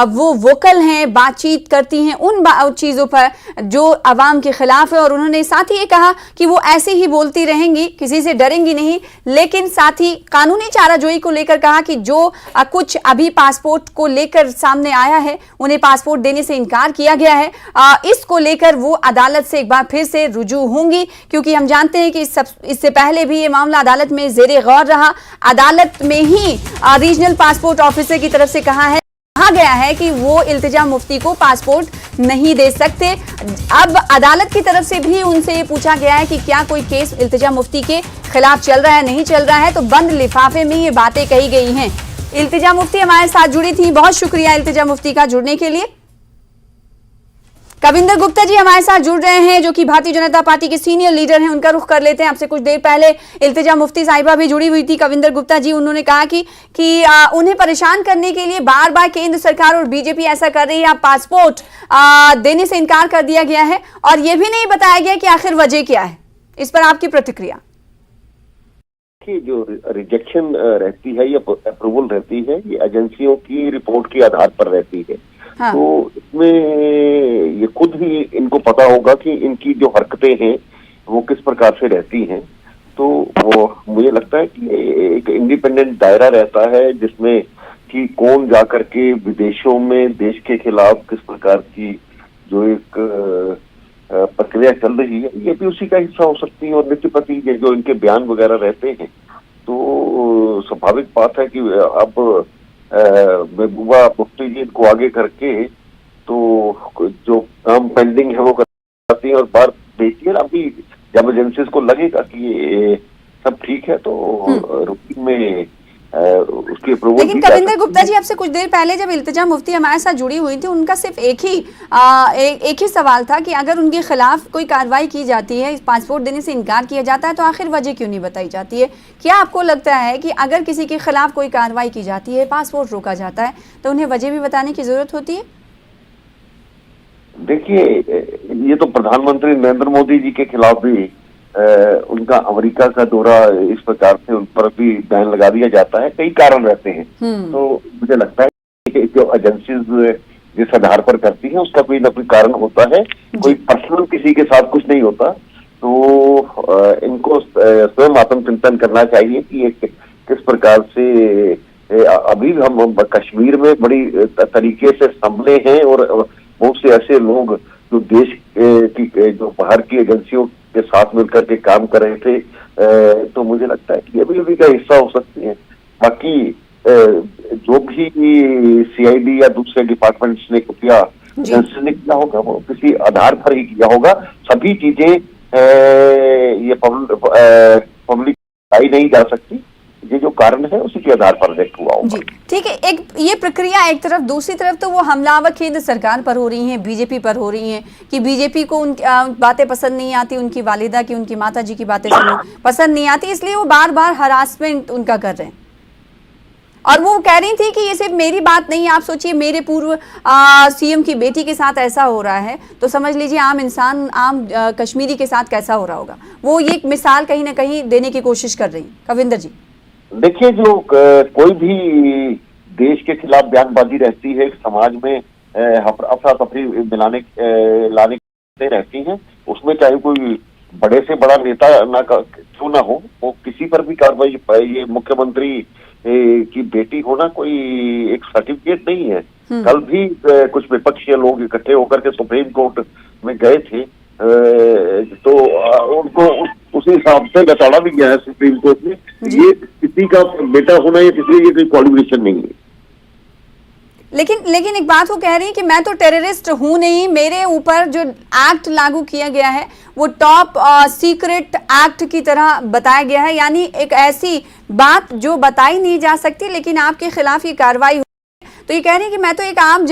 वो वोकल हैं, बातचीत करती हैं उन चीज़ों पर जो अवाम के खिलाफ है, और उन्होंने साथ ही ये कहा कि वो ऐसे ही बोलती रहेंगी, किसी से डरेंगी नहीं। लेकिन साथ ही कानूनी चाराजोई को लेकर कहा कि जो कुछ अभी पासपोर्ट को लेकर सामने आया है, उन्हें पासपोर्ट देने से इनकार किया गया है, इसको लेकर वो अदालत से एक बार फिर से रुजू होंगी, क्योंकि हम जानते हैं कि इससे पहले भी ये मामला अदालत में जेरे गौर रहा। अदालत में ही रीजनल पासपोर्ट ऑफिसर की तरफ से कहा गया है कि वो इल्तिजा मुफ्ती को पासपोर्ट नहीं दे सकते। अब अदालत की तरफ से भी उनसे ये पूछा गया है कि क्या कोई केस इल्तिजा मुफ्ती के खिलाफ चल रहा है, नहीं चल रहा है, तो बंद लिफाफे में ये बातें कही गई हैं। इल्तिजा मुफ्ती हमारे साथ जुड़ी थी, बहुत शुक्रिया इल्तिजा मुफ्ती का जुड़ने के लिए। कविंदर गुप्ता जी हमारे साथ जुड़ रहे हैं जो कि भारतीय जनता पार्टी के सीनियर लीडर हैं, उनका रुख कर लेते हैं। आपसे कुछ देर पहले इल्तिजा मुफ्ती साहिबा भी जुड़ी हुई थी। कविंदर गुप्ता जी, उन्होंने कहा कि उन्हें परेशान करने के लिए बार बार केंद्र सरकार और बीजेपी ऐसा कर रही है, आप पासपोर्ट देने से इनकार कर दिया गया है और यह भी नहीं बताया गया कि आखिर वजह क्या है। इस पर आपकी प्रतिक्रिया? कि जो रिजेक्शन रहती है या अप्रूवल रहती है, ये एजेंसियों की रिपोर्ट के आधार पर रहती है। हाँ। तो इसमें ये खुद ही इनको पता होगा कि इनकी जो हरकतें हैं वो किस प्रकार से रहती हैं। तो वो मुझे लगता है कि एक इंडिपेंडेंट दायरा रहता है जिसमें कि कौन जाकर के विदेशों में देश के खिलाफ किस प्रकार की जो एक प्रक्रिया चल रही है, ये भी उसी का हिस्सा हो सकती है। और नित्य प्रति जो इनके बयान वगैरह रहते हैं, तो स्वाभाविक बात है कि अब महबूबा मुफ्ती जी इनको आगे करके तो जो काम पेंडिंग है वो करती है और बार देखिए अभी जब एजेंसीज को लगेगा कि ये सब ठीक है तो रूटीन में उसकी अप्रूवल। लेकिन कविंदर गुप्ता जी, आपसे कुछ देर पहले जब इल्तिजा मुफ्ती हमारे साथ जुड़ी हुई थी, उनका सिर्फ एक ही सवाल था कि अगर उनके खिलाफ कोई कार्रवाई की जाती है, पासपोर्ट देने से इनकार किया जाता है, तो आखिर वजह क्यों नहीं बताई जाती है? क्या आपको लगता है कि अगर किसी के खिलाफ कोई कार्रवाई की जाती है, पासपोर्ट रोका जाता है, तो उन्हें वजह भी बताने की जरूरत होती है? देखिए, ये तो प्रधानमंत्री नरेंद्र मोदी जी के खिलाफ भी उनका अमेरिका का दौरा इस प्रकार से उन पर भी बैन लगा दिया जाता है। कई कारण रहते हैं। तो मुझे लगता है कि जो एजेंसीज जिस आधार पर करती हैं उसका कोई ना कोई कारण होता है, कोई पर्सनल किसी के साथ कुछ नहीं होता। तो इनको स्वयं आत्मचिंतन करना चाहिए कि ये किस प्रकार से अभी हम कश्मीर में बड़ी तरीके से संभले हैं और बहुत से ऐसे लोग जो देश की जो बाहर की एजेंसियों के साथ मिलकर के काम कर रहे थे, तो मुझे लगता है कि अभी अभी का हिस्सा हो सकती है। बाकी जो भी सीआईडी या दूसरे डिपार्टमेंट्स ने किया, एजेंसी ने किया होगा, वो किसी आधार पर ही किया होगा। सभी चीजें ये पब्लिक आई नहीं जा सकती। ये जो कारण है उसी के आधार पर व्यक्त हुआ होगा। जी ठीक है। एक ये प्रक्रिया एक तरफ, दूसरी तरफ तो वो हमलावर केंद्र सरकार पर हो रही हैं, बीजेपी पर हो रही हैं कि बीजेपी को उन बातें पसंद नहीं आती, उनकी वालिदा की, उनकी माता जी की बातें पसंद नहीं आती, इसलिए वो बार बार हरासमेंट उनका कर रहे हैं। और वो कह रही थी कि ये सिर्फ मेरी बात नहीं है, आप सोचिए मेरे पूर्व सीएम की बेटी के साथ ऐसा हो रहा है, तो समझ लीजिए आम इंसान, आम कश्मीरी के साथ कैसा हो रहा होगा। वो ये एक मिसाल कहीं ना कहीं देने की कोशिश कर रही हैं। कविंदर जी देखिए, जो कोई भी देश के खिलाफ बयानबाजी रहती है, समाज में अफरा तफरी लाने रहती है, उसमें चाहे कोई बड़े से बड़ा नेता क्यों ना हो, वो किसी पर भी कार्रवाई, ये मुख्यमंत्री की बेटी होना कोई एक सर्टिफिकेट नहीं है। कल भी कुछ विपक्षीय लोग इकट्ठे होकर के सुप्रीम कोर्ट में गए थे, तो उनको उसी हिसाब से बताया भी गया है सुप्रीम कोर्ट में, ये किसी का बेटा होना या किसी की कोई क्वालिफिकेशन नहीं है। लेकिन एक बात वो कह रही है कि मैं तो टेररिस्ट हूं नहीं, मेरे ऊपर जो एक्ट लागू किया गया है वो टॉप सीक्रेट एक्ट की तरह बताया गया है, यानी एक ऐसी बात जो बताई नहीं जा सकती, लेकिन आपके खिलाफ ये कार्रवाई। तो ये कह रही है कि मैं तो एक आम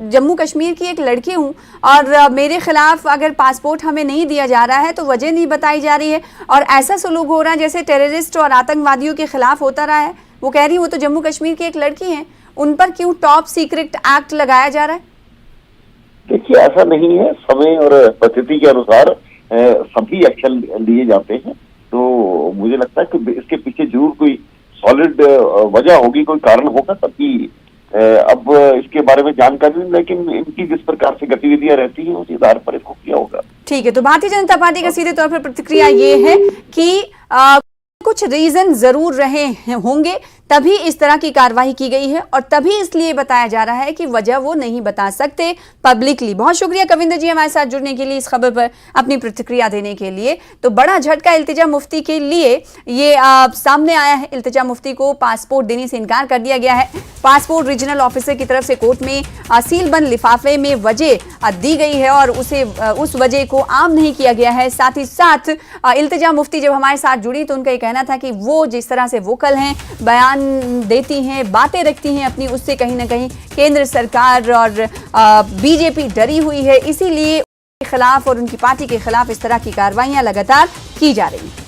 जम्मू कश्मीर की एक लड़की हूँ और मेरे खिलाफ अगर पासपोर्ट हमें नहीं दिया जा रहा है तो वजह नहीं बताई जा रही है, और ऐसा सलूक हो रहा है जैसे टेररिस्ट और आतंकवादियों के खिलाफ होता रहा है। वो कह रही है वो तो जम्मू कश्मीर की एक लड़की है, उन पर क्यों टॉप सीक्रेट एक्ट लगाया जा रहा है? देखिए, ऐसा नहीं है। समय और परिस्थिति के अनुसार सभी एक्शन लिए जाते हैं। तो मुझे लगता है कि इसके पीछे जरूर कोई सॉलिड वजह होगी, कोई कारण होगा, तभी अब इसके बारे में जानकारी नहीं, लेकिन इनकी जिस प्रकार से गतिविधियां रहती हैं उसी आधार पर इसको किया होगा। ठीक है। तो भारतीय जनता पार्टी का सीधे तौर पर प्रतिक्रिया ये है कि कुछ रीजन जरूर रहे होंगे, तभी इस तरह की कार्रवाई की गई है और तभी इसलिए बताया जा रहा है कि वजह वो नहीं बता सकते पब्लिकली। बहुत शुक्रिया कविंदर जी हमारे साथ जुड़ने के लिए, इस खबर पर अपनी प्रतिक्रिया देने के लिए। तो बड़ा झटका इल्तिजा मुफ्ती के लिए ये सामने आया है। इल्तिजा मुफ्ती को पासपोर्ट देने से इनकार कर दिया गया है। पासपोर्ट रीजनल ऑफिसर की तरफ से कोर्ट में सीलबंद लिफाफे में वजह दी गई है और उस वजह को आम नहीं किया गया है। साथ ही साथ इल्तिजा मुफ्ती जब हमारे साथ जुड़ी तो उनका ये कहना था कि वो जिस तरह से वोकल हैं, बयान देती हैं, बातें रखती हैं अपनी, उससे कहीं ना कहीं केंद्र सरकार और बीजेपी डरी हुई है, इसीलिए उनके खिलाफ और उनकी पार्टी के खिलाफ इस तरह की कार्रवाइयां लगातार की जा रही हैं।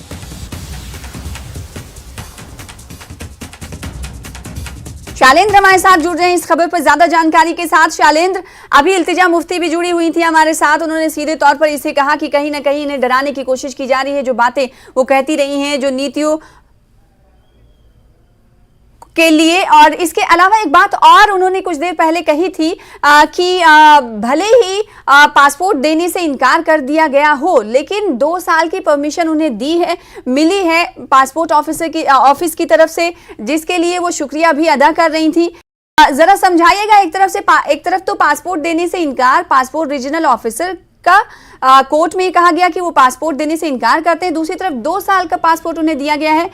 शैलेंद्र हमारे साथ जुड़ रहे हैं इस खबर पर ज्यादा जानकारी के साथ। शैलेंद्र, अभी इल्तिजा मुफ्ती भी जुड़ी हुई थी हमारे साथ, उन्होंने सीधे तौर पर इसे कहा कि कहीं ना कहीं इन्हें डराने की कोशिश की जा रही है, जो बातें वो कहती रही हैं, जो नीतियों के लिए। और इसके अलावा एक बात और उन्होंने कुछ देर पहले कही थी कि भले ही पासपोर्ट देने से इनकार कर दिया गया हो, लेकिन 2 साल की परमिशन उन्हें दी है, मिली है पासपोर्ट ऑफिस की तरफ से, जिसके लिए वो शुक्रिया भी अदा कर रही थी। जरा समझाइएगा, एक तरफ तो पासपोर्ट देने से इनकार, पासपोर्ट रीजनल ऑफिसर का कोर्ट में कहा गया कि वो पासपोर्ट देने से इनकार करते हैं, दूसरी तरफ 2 साल का पासपोर्ट उन्हें दिया गया है।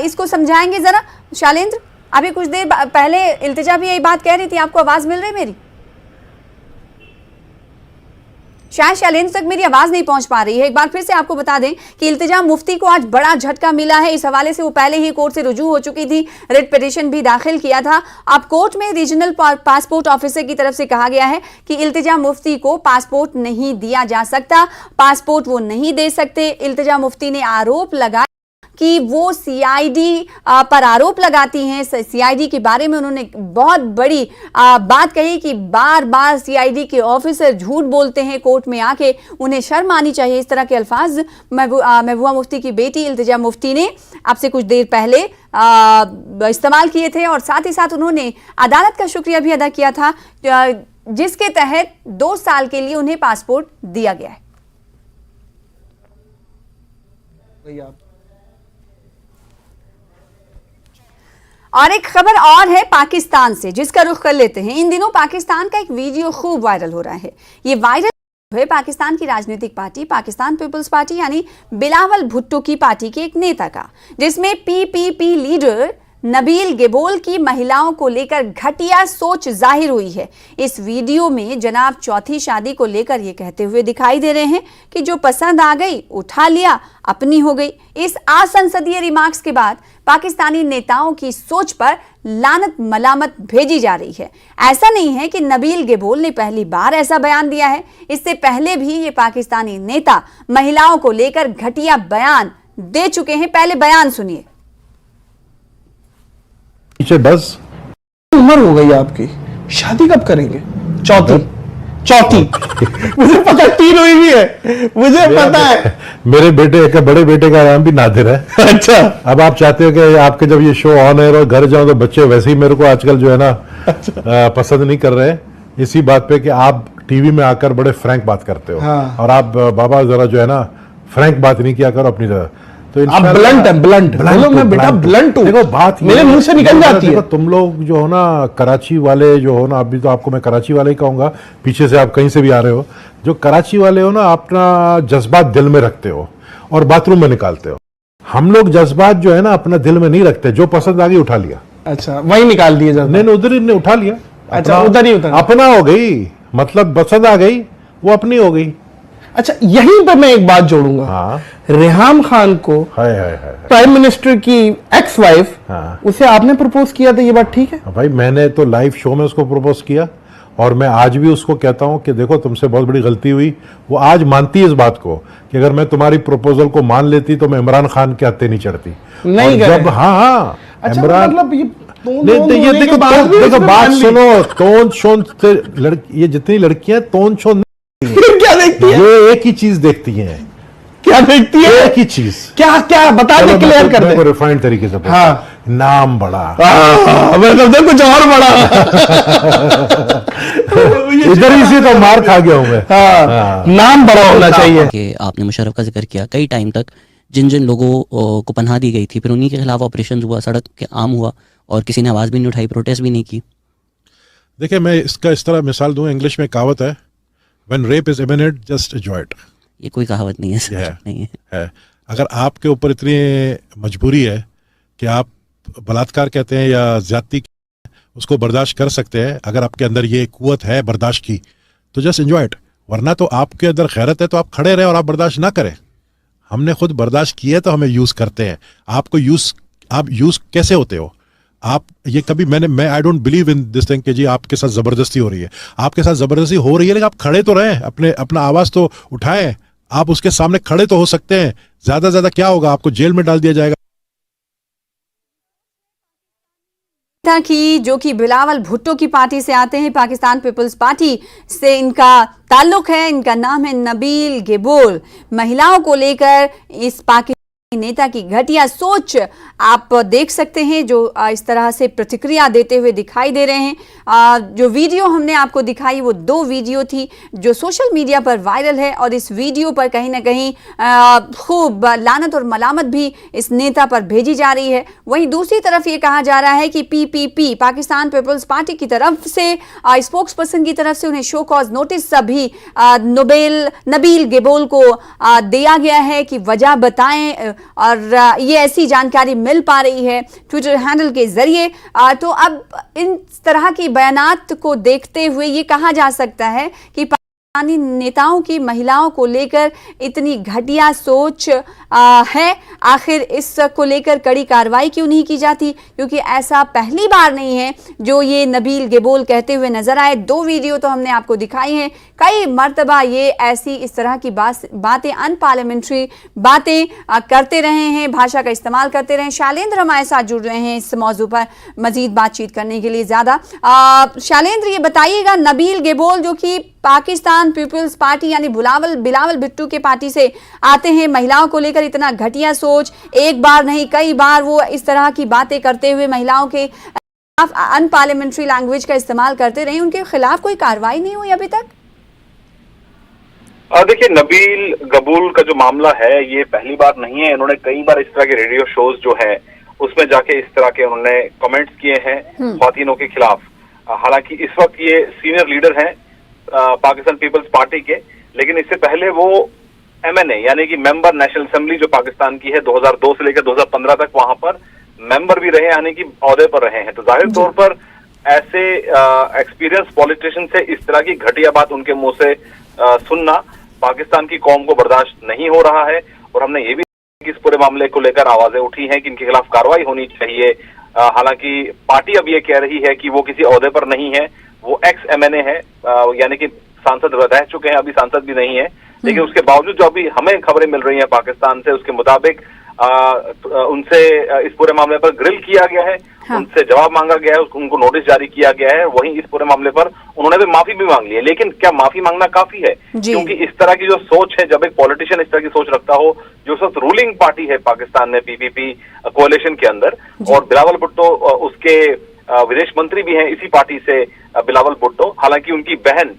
इसको समझाएंगे जरा शैलेंद्र। अभी कुछ देर पहले इल्तिजा भी यही बात कह रही थी, आपको आवाज मिल रही मेरी? शायद शैलेंद्र तक मेरी आवाज नहीं पहुंच पा रही है। एक बार फिर से आपको बता दें कि इल्तिजा मुफ्ती को आज बड़ा झटका मिला है। इस हवाले से वो पहले ही कोर्ट से रुजू हो चुकी थी, रिट पिटीशन भी दाखिल किया था। अब कोर्ट में रीजनल पासपोर्ट ऑफिसर की तरफ से कहा गया है कि इल्तिजा मुफ्ती को पासपोर्ट नहीं दिया जा सकता, पासपोर्ट वो नहीं दे सकते। इल्तिजा मुफ्ती ने आरोप लगाया कि वो सीआईडी पर आरोप लगाती हैं। सीआईडी के बारे में उन्होंने बहुत बड़ी बात कही कि बार बार सीआईडी के ऑफिसर झूठ बोलते हैं कोर्ट में आके, उन्हें शर्म आनी चाहिए। इस तरह के अल्फाज महबूबा मुफ्ती की बेटी इल्तिजा मुफ्ती ने अब से कुछ देर पहले इस्तेमाल किए थे, और साथ ही साथ उन्होंने अदालत का शुक्रिया भी अदा किया था, जिसके तहत 2 साल के लिए उन्हें पासपोर्ट दिया गया है। और एक खबर और है पाकिस्तान से, जिसका रुख कर लेते हैं। इन दिनों पाकिस्तान का एक वीडियो खूब वायरल हो रहा है। ये वायरल है पाकिस्तान की राजनीतिक पार्टी पाकिस्तान पीपल्स पार्टी यानी बिलावल भुट्टो की पार्टी के एक नेता का, जिसमें पीपीपी लीडर नबील गेबोल की महिलाओं को लेकर घटिया सोच जाहिर हुई है। इस वीडियो में जनाब चौथी शादी को लेकर ये कहते हुए दिखाई दे रहे हैं कि जो पसंद आ गई उठा लिया, अपनी हो गई। इस असंसदीय रिमार्क्स के बाद पाकिस्तानी नेताओं की सोच पर लानत मलामत भेजी जा रही है। ऐसा नहीं है कि नबील गेबोल ने पहली बार ऐसा बयान दिया है, इससे पहले भी ये पाकिस्तानी नेता महिलाओं को लेकर घटिया बयान दे चुके हैं। पहले बयान सुनिए। बस उम्र हो गई आपकी, शादी कब करेंगे? चौथी मुझे पता, 3 हुई भी है, मुझे पता है। मेरे बेटे का, बड़े बेटे का नाम भी नादिर है। अच्छा, अब आप चाहते हो कि आपके जब ये शो ऑन है और घर जाओ तो बच्चे वैसे ही मेरे को आजकल जो है ना पसंद नहीं कर रहे, इसी बात पे कि आप टीवी में आकर बड़े फ्रैंक बात करते हो। हाँ। और आप बाबा जरा जो है ना फ्रैंक बात नहीं किया करो अपनी तरह। तो आप ब्लंट है, ब्लंट बोलो। मैं बेटा ब्लंट हूं। देखो बात मेरे मुंह से निकल जाती है। तुम लोग जो हो ना कराची वाले जो हो ना, अभी तो आपको मैं कराची वाले ही कहूंगा, पीछे से आप कहीं से भी आ रहे हो, जो कराची वाले हो ना अपना जज्बात दिल में रखते हो और बाथरूम में निकालते हो। हम लोग जज्बात जो है ना अपना दिल में नहीं रखते, जो पसंद आ गई उठा लिया। अच्छा, वही निकाल दिए जज्बात? नहीं, उधर ही उठा लिया। अच्छा, उधर ही अपना हो गई, मतलब पसंद आ गई वो अपनी हो गई। अच्छा, यहीं पे मैं एक बात जोड़ूंगा। हाँ। रेहाम खान को प्राइम मिनिस्टर की एक्स वाइफ, हाँ। उसे आपने प्रपोज किया था, ये बात ठीक है? भाई मैंने तो लाइव शो में उसको प्रपोज किया, और मैं आज भी उसको कहता हूं कि देखो तुमसे बहुत बड़ी गलती हुई। वो आज मानती है इस बात को कि अगर मैं तुम्हारी प्रपोजल को मान लेती तो मैं इमरान खान के हत्थे नहीं चढ़ती। नहीं जब हाँ अच्छा, इमरान, मतलब ये देखो बात सुनो, तोन शोन ये जितनी लड़कियां तोन शोन क्या देखती है? ये एक ही चीज देखती हैं। क्या देखती है? एक ही चीज। क्या बता दे, क्लियर कर दे। रिफाइंड तरीके से। हाँ। नाम बड़ा, कुछ और बड़ा। इधर ही से तो मार खा गया हूं मैं। हाँ। नाम बड़ा होना चाहिए। कि आपने मुशर्रफ का जिक्र किया, कई टाइम तक जिन जिन लोगों को पनाह दी गई थी, फिर उन्हीं के खिलाफ ऑपरेशन हुआ, सड़क के आम हुआ, और किसी ने आवाज भी नहीं उठाई, प्रोटेस्ट भी नहीं की। देखिए मैं इसका इस तरह मिसाल दूं, इंग्लिश में कहावत है, When rape is imminent, just enjoy it. ये कोई कहावत नहीं है, नहीं है। अगर आपके ऊपर इतनी मजबूरी है कि आप बलात्कार कहते हैं या ज्यादती उसको बर्दाश्त कर सकते हैं, अगर आपके अंदर ये कुव्वत है बर्दाश्त की, तो जस्ट एंजॉय इट। वरना तो आपके अंदर खैरत है तो आप खड़े रहे और आप बर्दाश्त ना करें। हमने खुद बर्दाश्त किया है तो हमें यूज करते हैं। आपको आप यूज कैसे होते हो? आप ये कभी मैं I don't believe in this thing कि जी आपके साथ जबरदस्ती हो रही है। आपके साथ जबरदस्ती हो रही है, लेकिन आप खड़े तो रहें, अपना आवाज तो उठाएं। आप उसके सामने खड़े तो हो सकते हैं। ज्यादा क्या होगा, आपको जेल में डाल दिया जाएगा। नेता की जो कि बिलावल भुट्टो की पार्टी से आते हैं, पाकिस्तान पीपल्स पार्टी से इनका ताल्लुक है। इनका नाम है नबील गेबोल। महिलाओं को लेकर इस पाकिस्तानी नेता की घटिया सोच आप देख सकते हैं, जो इस तरह से प्रतिक्रिया देते हुए दिखाई दे रहे हैं। जो वीडियो हमने आपको दिखाई वो 2 वीडियो थी जो सोशल मीडिया पर वायरल है, और इस वीडियो पर कहीं ना कहीं खूब लानत और मलामत भी इस नेता पर भेजी जा रही है। वहीं दूसरी तरफ ये कहा जा रहा है कि पीपीपी पाकिस्तान पीपल्स पार्टी की तरफ से स्पोक्स पर्सन की तरफ से उन्हें शो कॉज नोटिस भी नबील गेबोल को दिया गया है कि वजह बताएं, और ये ऐसी जानकारी मिल पा रही है ट्विटर हैंडल के जरिए। तो अब इन तरह की बयानात को देखते हुए ये कहा जा सकता है कि पाकिस्तानी नेताओं की महिलाओं को लेकर इतनी घटिया सोच है। आखिर इसको लेकर कड़ी कार्रवाई क्यों नहीं की जाती, क्योंकि ऐसा पहली बार नहीं है जो ये नबील गेबोल कहते हुए नजर आए। 2 वीडियो तो हमने आपको दिखाई हैं, कई मर्तबा ये ऐसी इस तरह की बातें अनपार्लियामेंट्री बातें करते रहे हैं, भाषा का इस्तेमाल करते रहे। शैलेंद्र हमारे साथ जुड़ रहे हैं इस मौजू पर मजीद बातचीत करने के लिए। ज्यादा शैलेंद्र, ये बताइएगा, नबील गेबोल जो कि पाकिस्तान पीपल्स पार्टी यानी बिलावल भुट्टो के पार्टी से आते हैं, महिलाओं को लेकर इतना घटिया सोच, एक बार नहीं कई बार वो इस तरह की बातें करते हुए महिलाओं के अनपार्लियामेंट्री लैंग्वेज का इस्तेमाल करते रहे, उनके खिलाफ कोई कार्रवाई नहीं हुई अभी तक? देखिए, नबील गबूल का जो मामला है ये पहली बार नहीं है। इन्होंने कई बार इस तरह के रेडियो शोज जो है उसमें जाके इस तरह के उन्होंने कमेंट्स किए हैं ख्वातीनों के खिलाफ। हालांकि इस वक्त ये सीनियर लीडर हैं पाकिस्तान पीपल्स पार्टी के, लेकिन इससे पहले वो MNA यानी कि मेंबर नेशनल असेंबली जो पाकिस्तान की है 2002 से लेकर 2015 तक वहां पर मेंबर भी रहे, यानी कि ओहदे पर रहे हैं। तो जाहिर तौर पर ऐसे एक्सपीरियंस पॉलिटिशियन से इस तरह की घटिया बात उनके मुंह से सुनना पाकिस्तान की कौम को बर्दाश्त नहीं हो रहा है। और हमने ये भी इस पूरे मामले को लेकर आवाजें उठी हैं कि इनके खिलाफ कार्रवाई होनी चाहिए। हालांकि पार्टी अब ये कह रही है कि वो किसी ओहदे पर नहीं है, वो एक्स MNA है, यानी कि सांसद रह चुके हैं, अभी सांसद भी नहीं है। लेकिन उसके बावजूद जो अभी हमें खबरें मिल रही हैं पाकिस्तान से, उसके मुताबिक उनसे इस पूरे मामले पर ग्रिल किया गया है, उनसे जवाब मांगा गया है, उनको नोटिस जारी किया गया है। वहीं इस पूरे मामले पर उन्होंने भी माफी भी मांग ली है। लेकिन क्या माफी मांगना काफी है? क्योंकि इस तरह की जो सोच है, जब एक पॉलिटिशियन इस तरह की सोच रखता हो, जो सब रूलिंग पार्टी है पाकिस्तान में PPP कोalition के अंदर, और बिलावल भुट्टो उसके विदेश मंत्री भी हैं इसी पार्टी से बिलावल भुट्टो। हालांकि उनकी बहन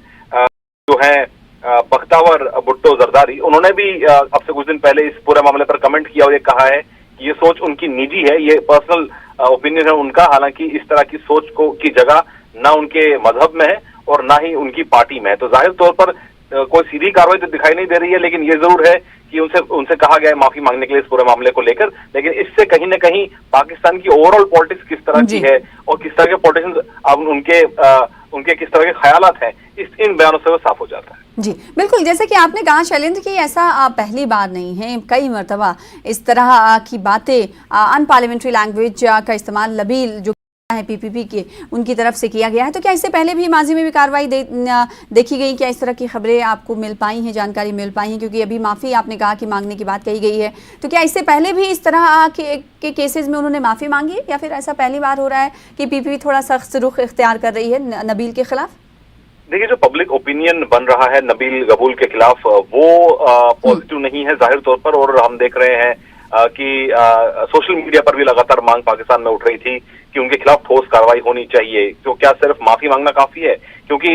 जो है बख्तावर भुट्टो जरदारी, उन्होंने भी अब से कुछ दिन पहले इस पूरे मामले पर कमेंट किया और ये कहा है कि ये सोच उनकी निजी है, ये पर्सनल ओपिनियन है उनका। हालांकि इस तरह की सोच की जगह ना उनके मजहब में है और ना ही उनकी पार्टी में है। तो जाहिर तौर पर कोई सीधी कार्रवाई तो दिखाई नहीं दे रही है, लेकिन ये जरूर है कि उनसे कहा गया है माफी मांगने के लिए इस पूरे मामले को लेकर। लेकिन इससे कहीं ना कहीं पाकिस्तान की ओवरऑल पॉलिटिक्स किस तरह की है और किस तरह के पॉलिटिशियंस अब उनके किस तरह के ख्यालात हैं, इन बयानों से वो साफ हो जाता है। जी बिल्कुल, जैसे कि आपने कहा शैलेंद्र कि ऐसा पहली बार नहीं है, कई मरतबा इस तरह की बातें अनपार्लियामेंट्री लैंग्वेज का इस्तेमाल नबील जो है PPP के उनकी तरफ से किया गया है। तो क्या इससे पहले भी माजी में भी कार्रवाई देखी गई? क्या इस तरह की खबरें आपको मिल पाई हैं, जानकारी मिल पाई है? क्योंकि अभी माफ़ी आपने कहा कि मांगने की बात कही गई है, तो क्या इससे पहले भी इस तरह के केसेस में उन्होंने माफ़ी मांगी, या फिर ऐसा पहली बार हो रहा है कि PPP थोड़ा सख्त रुख इख्तियार कर रही है नबील के खिलाफ? देखिए, जो पब्लिक ओपिनियन बन रहा है नबील गबूल के खिलाफ वो पॉजिटिव नहीं है जाहिर तौर पर। और हम देख रहे हैं कि सोशल मीडिया पर भी लगातार मांग पाकिस्तान में उठ रही थी कि उनके खिलाफ ठोस कार्रवाई होनी चाहिए। तो क्या सिर्फ माफी मांगना काफी है? क्योंकि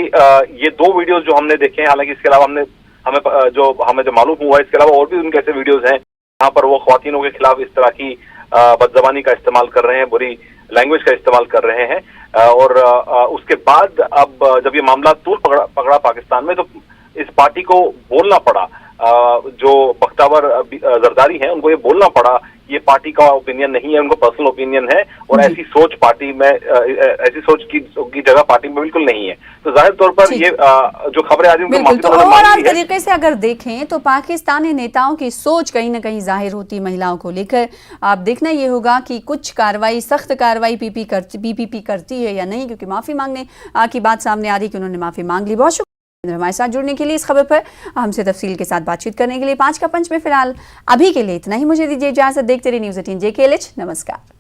ये 2 वीडियोस जो हमने देखे हैं, हालांकि इसके अलावा हमें जो मालूम हुआ, इसके अलावा और भी उनके ऐसे वीडियोस हैं जहाँ पर वो ख्वातीनों के खिलाफ इस तरह की बदजबानी का इस्तेमाल कर रहे हैं, बुरी लैंग्वेज का इस्तेमाल कर रहे हैं। और उसके बाद अब जब ये मामला तूल पकड़ा पाकिस्तान में, तो इस पार्टी को बोलना पड़ा, जो बख्तावर जरदारी हैं उनको ये बोलना पड़ा ये पार्टी का ओपिनियन नहीं है, उनको पर्सनल ओपिनियन है, और ऐसी सोच पार्टी में, ऐसी सोच की जगह पार्टी में बिल्कुल नहीं है। तो जाहिर तौर पर ये जो खबरें आ रही हैं, तो ओवरऑल तरीके से अगर देखें तो पाकिस्तानी नेताओं की सोच कहीं ना कहीं जाहिर होती महिलाओं को लेकर। आप देखना ये होगा कि कुछ कार्रवाई, सख्त कार्रवाई PPP करती है या नहीं, क्योंकि माफी मांगने की बात सामने आ रही कि उन्होंने माफी मांग ली। बहुत शुक्रिया हमारे साथ जुड़ने के लिए, इस खबर पर हमसे तफसील के साथ बातचीत करने के लिए। 5 का पंच में फिलहाल अभी के लिए इतना ही। मुझे दीजिए इजाजत। देखते रहिए News 18 JKLH। नमस्कार।